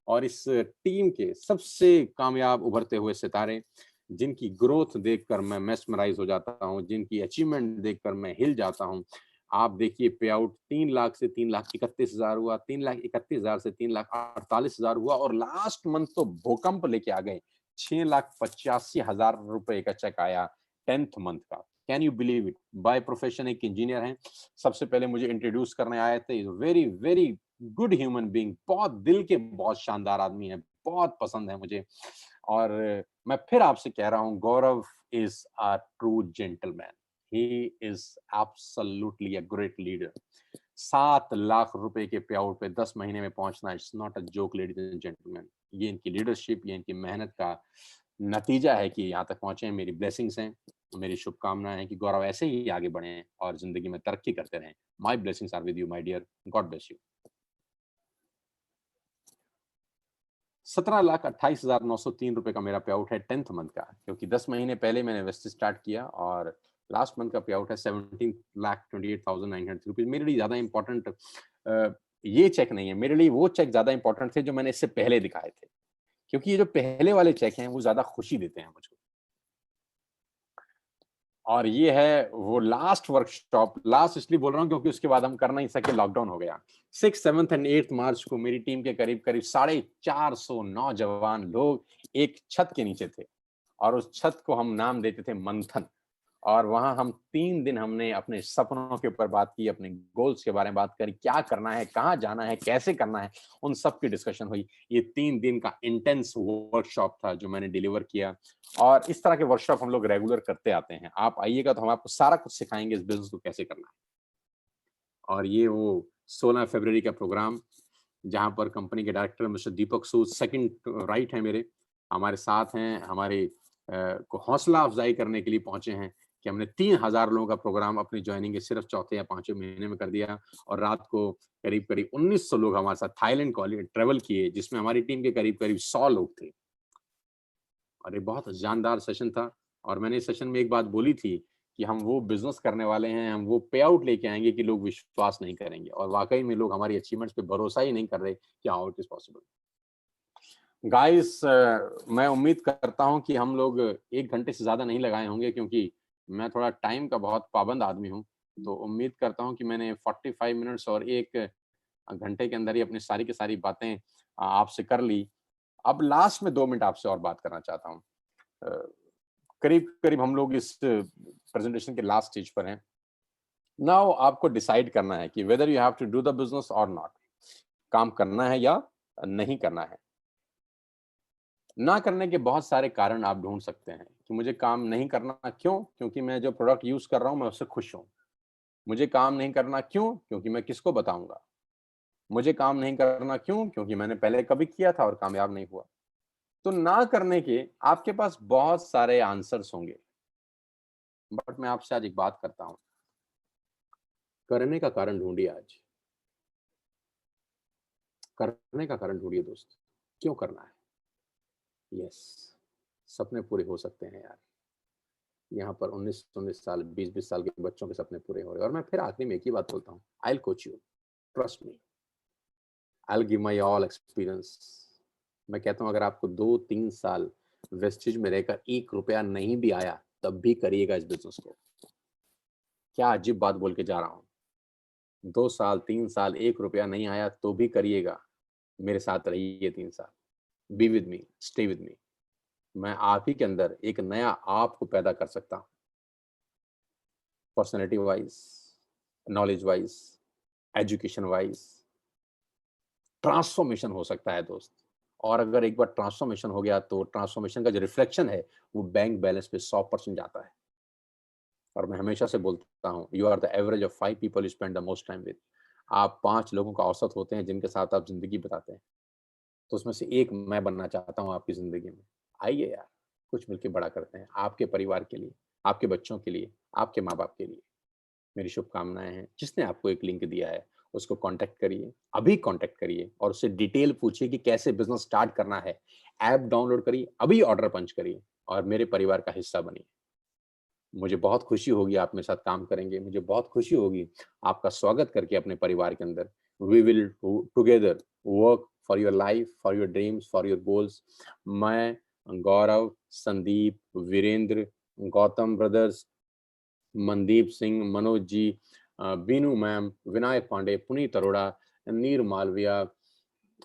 और इस टीम के सबसे कामयाब उभरते हुए सितारे, जिनकी ग्रोथ देखकर मैं मेस्मराइज हो जाता हूं, जिनकी अचीवमेंट देखकर मैं हिल जाता हूं। आप देखिए, पे आउट 3 लाख से 3,31,000 हुआ, 3,31,000 से 3,48,000 हुआ, और लास्ट मंथ तो भूकंप लेके आ गए, 6,85,000 रुपए का चेक आया 10th मंथ का। Can you believe it? By profession एक इंजीनियर हैं। सबसे पहले मुझे इंट्रोड्यूस करने आए थे, very very good human being, बहुत दिल के बहुत शानदार आदमी है, बहुत पसंद है मुझे। और मैं फिर आपसे कह रहा हूं, Gaurav is a true gentleman, he is absolutely a great leader. 7 lakh रुपए के पे आउट पे 10 महीने में पहुंचना, it's not a joke ladies and gentleman. ये इनकी लीडरशिप, ये इनकी मेहनत का नतीजा है कि यहाँ तक पहुंचे हैं। मेरी ब्लेसिंग्स हैं, मेरी शुभकामनाएं हैं कि गौरव ऐसे ही आगे बढ़े और जिंदगी में तरक्की करते रहें। My blessings are with you my dear, God bless you. 17,28,903 रुपए का मेरा पे आउट है 10th मंथ का, क्योंकि 10 महीने पहले मैंने इन्वेस्ट स्टार्ट किया, और लास्ट मंथ का पे आउट है 17,28,900 रुपीज। मेरे लिए ज्यादा इंपॉर्टेंट ये चेक नहीं है, मेरे लिए वो चेक ज्यादा इंपॉर्टेंट थे जो मैंने इससे पहले दिखाए थे, क्योंकि ये जो पहले वाले चेक हैं वो ज्यादा खुशी देते हैं मुझको। और ये है वो लास्ट वर्कशॉप, लास्ट इसलिए बोल रहा हूँ क्योंकि उसके बाद हम कर नहीं सके, लॉकडाउन हो गया। 6, 7 एंड 8 मार्च को मेरी टीम के करीब करीब 450 नौजवान लोग एक छत के नीचे थे, और उस छत को हम नाम देते थे मंथन। और वहां हम 3 दिन हमने अपने सपनों के ऊपर बात की, अपने गोल्स के बारे में बात करी, क्या करना है, कहाँ जाना है, कैसे करना है, उन सब की डिस्कशन हुई। ये 3 दिन का इंटेंस वर्कशॉप था जो मैंने डिलीवर किया, और इस तरह के वर्कशॉप हम लोग रेगुलर करते आते हैं। आप आइएगा तो हम आपको सारा कुछ सिखाएंगे इस बिजनेस को कैसे करना है। और ये वो 16 फरवरी का प्रोग्राम, जहां पर कंपनी के डायरेक्टर मिस्टर दीपक सूद सेकंड राइट है मेरे, हमारे साथ हैं, हमारे को हौसला अफजाई करने के लिए पहुंचे हैं कि हमने 3,000 लोगों का प्रोग्राम अपनी ज्वाइनिंग के सिर्फ चौथे या 5वें महीने में कर दिया। और रात को करीब करीब 1900 लोग हमारे साथ थाईलैंड को ट्रेवल किए, जिसमें हमारी टीम के करीब करीब 100 लोग थे। और ये बहुत जानदार सेशन था। और मैंने इस सेशन में एक बात बोली थी कि हम वो बिजनेस करने वाले हैं, हम वो पे आउट लेके आएंगे कि लोग विश्वास नहीं करेंगे। और वाकई में लोग हमारी अचीवमेंट्स पे भरोसा ही नहीं कर रहे कि how it is possible. Guys, मैं उम्मीद करता हूं कि हम लोग 1 घंटे से ज्यादा नहीं लगाए होंगे, क्योंकि मैं थोड़ा टाइम का बहुत पाबंद आदमी हूं। तो उम्मीद करता हूं कि मैंने 45 मिनट्स और 1 घंटे के अंदर ही अपनी सारी की सारी बातें आपसे कर ली। अब लास्ट में 2 मिनट आपसे और बात करना चाहता हूं। करीब करीब हम लोग इस प्रेजेंटेशन के लास्ट स्टेज पर हैं। नाउ आपको डिसाइड करना है कि whether you have to do the business और नॉट, काम करना है या नहीं करना है। ना करने के बहुत सारे कारण आप ढूंढ सकते हैं कि मुझे काम नहीं करना क्यों, क्योंकि मैं जो प्रोडक्ट यूज कर रहा हूं मैं उससे खुश हूं। मुझे काम नहीं करना क्यों, क्योंकि मैं किसको बताऊंगा। मुझे काम नहीं करना क्यों, क्योंकि मैंने पहले कभी किया था और कामयाब नहीं हुआ। तो ना करने के आपके पास बहुत सारे आंसर्स होंगे, बट मैं आपसे आज एक बात करता हूं, करने का कारण ढूंढिए। आज करने का कारण ढूंढिए दोस्त, क्यों करना है। यस, सपने पूरे हो सकते हैं यार। यहाँ पर 19-19 साल, 20-20 साल के बच्चों के सपने पूरे हो रहे हैं। और मैं फिर आखिरी में एक ही बात बोलता हूँ, आई will coach you, trust me, I will give my all experience. मैं कहता हूँ अगर आपको 2-3 साल वेस्टेज में रहकर 1 रुपया नहीं भी आया, तब भी करिएगा इस बिजनेस को। क्या अजीब बात बोल के जा रहा हूँ। 2 साल, 3 साल, 1 रुपया नहीं आया तो भी करिएगा। मेरे साथ रहिए 3 साल, be with me, stay with me. मैं आप ही के अंदर एक नया आप को पैदा कर सकता हूँ, personality wise, knowledge wise, education wise. Transformation हो सकता है दोस्त। और अगर एक बार ट्रांसफॉर्मेशन हो गया तो ट्रांसफॉर्मेशन का जो रिफ्लेक्शन है वो बैंक बैलेंस पे 100% जाता है। और मैं हमेशा से बोलता हूँ, you are the average of 5 people you spend the most time with. आप 5 लोगों का औसत होते हैं जिनके साथ आप जिंदगी बिताते हैं। तो उसमें से एक मैं बनना चाहता हूँ आपकी जिंदगी में। आइए यार, कुछ मिलकर बड़ा करते हैं आपके परिवार के लिए, आपके बच्चों के लिए, आपके माँ-बाप के लिए मेरी शुभकामनाएँ हैं। जिसने आपको एक लिंक दिया है, उसको कॉन्टैक्ट करिए, अभी कॉन्टैक्ट करिए और उससे डिटेल पूछिए कि कैसे बिज़नेस स्टार्ट करना है। ऐप डाउनलोड करिए, अभी ऑर्डर पंच करिए और मेरे परिवार का हिस्सा बनिए। मुझे बहुत खुशी होगी आप मेरे साथ काम करेंगे, मुझे बहुत खुशी होगी आपका स्वागत करके अपने परिवार के अंदर। We will together work for your life, for your dreams, for your goals. मैं, गौरव, संदीप, वीरेंद्र, गौतम ब्रदर्स, मनदीप सिंह, मनोज जी, बीनू मैम, विनायक पांडे, पुनीत अरोड़ा, नीर मालविया,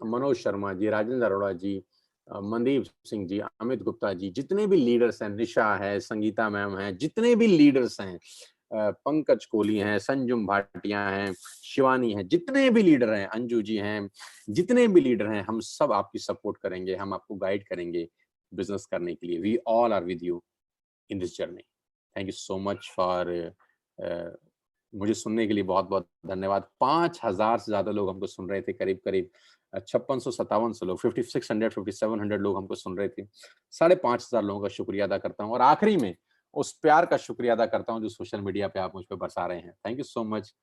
मनोज शर्मा जी, राजेंद्र अरोड़ा जी, मनदीप सिंह जी, अमित गुप्ता जी, जितने भी लीडर्स हैं, निशा है, संगीता मैम हैं, जितने भी लीडर्स हैं, पंकज कोहली हैं, संजुम भाटिया हैं, शिवानी है, जितने भी लीडर हैं, अंजू जी हैं, जितने भी लीडर हैं, हम सब आपकी सपोर्ट करेंगे, हम आपको गाइड करेंगे बिजनेस करने के लिए। We all are with you in this journey. Thank you so much for मुझे सुनने के लिए बहुत-बहुत धन्यवाद। 5000 से ज़्यादा लोग हमको सुन रहे थे, करीब-करीब 5657 लोग, 5600 5700 लोग हमको सुन रहे थे। 5500 लोगों का शुक्रिया अदा करता हूँ और आखिरी में उस प्यार का शुक्रिया अदा करता हूँ जो सोशल मीडिया पे आप मुझ पे बरसा रहे हैं। Thank you so much.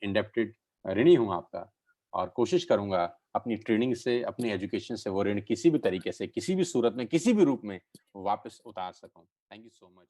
Indebted ऋणी हूँ आपका और कोशिश करूँगा अपनी ट्रेनिंग से, अपनी एजुकेशन से वो ऋण किसी भी तरीके से, किसी भी सूरत में, किसी भी रूप में वापस उतार सकूँ। Thank you so much.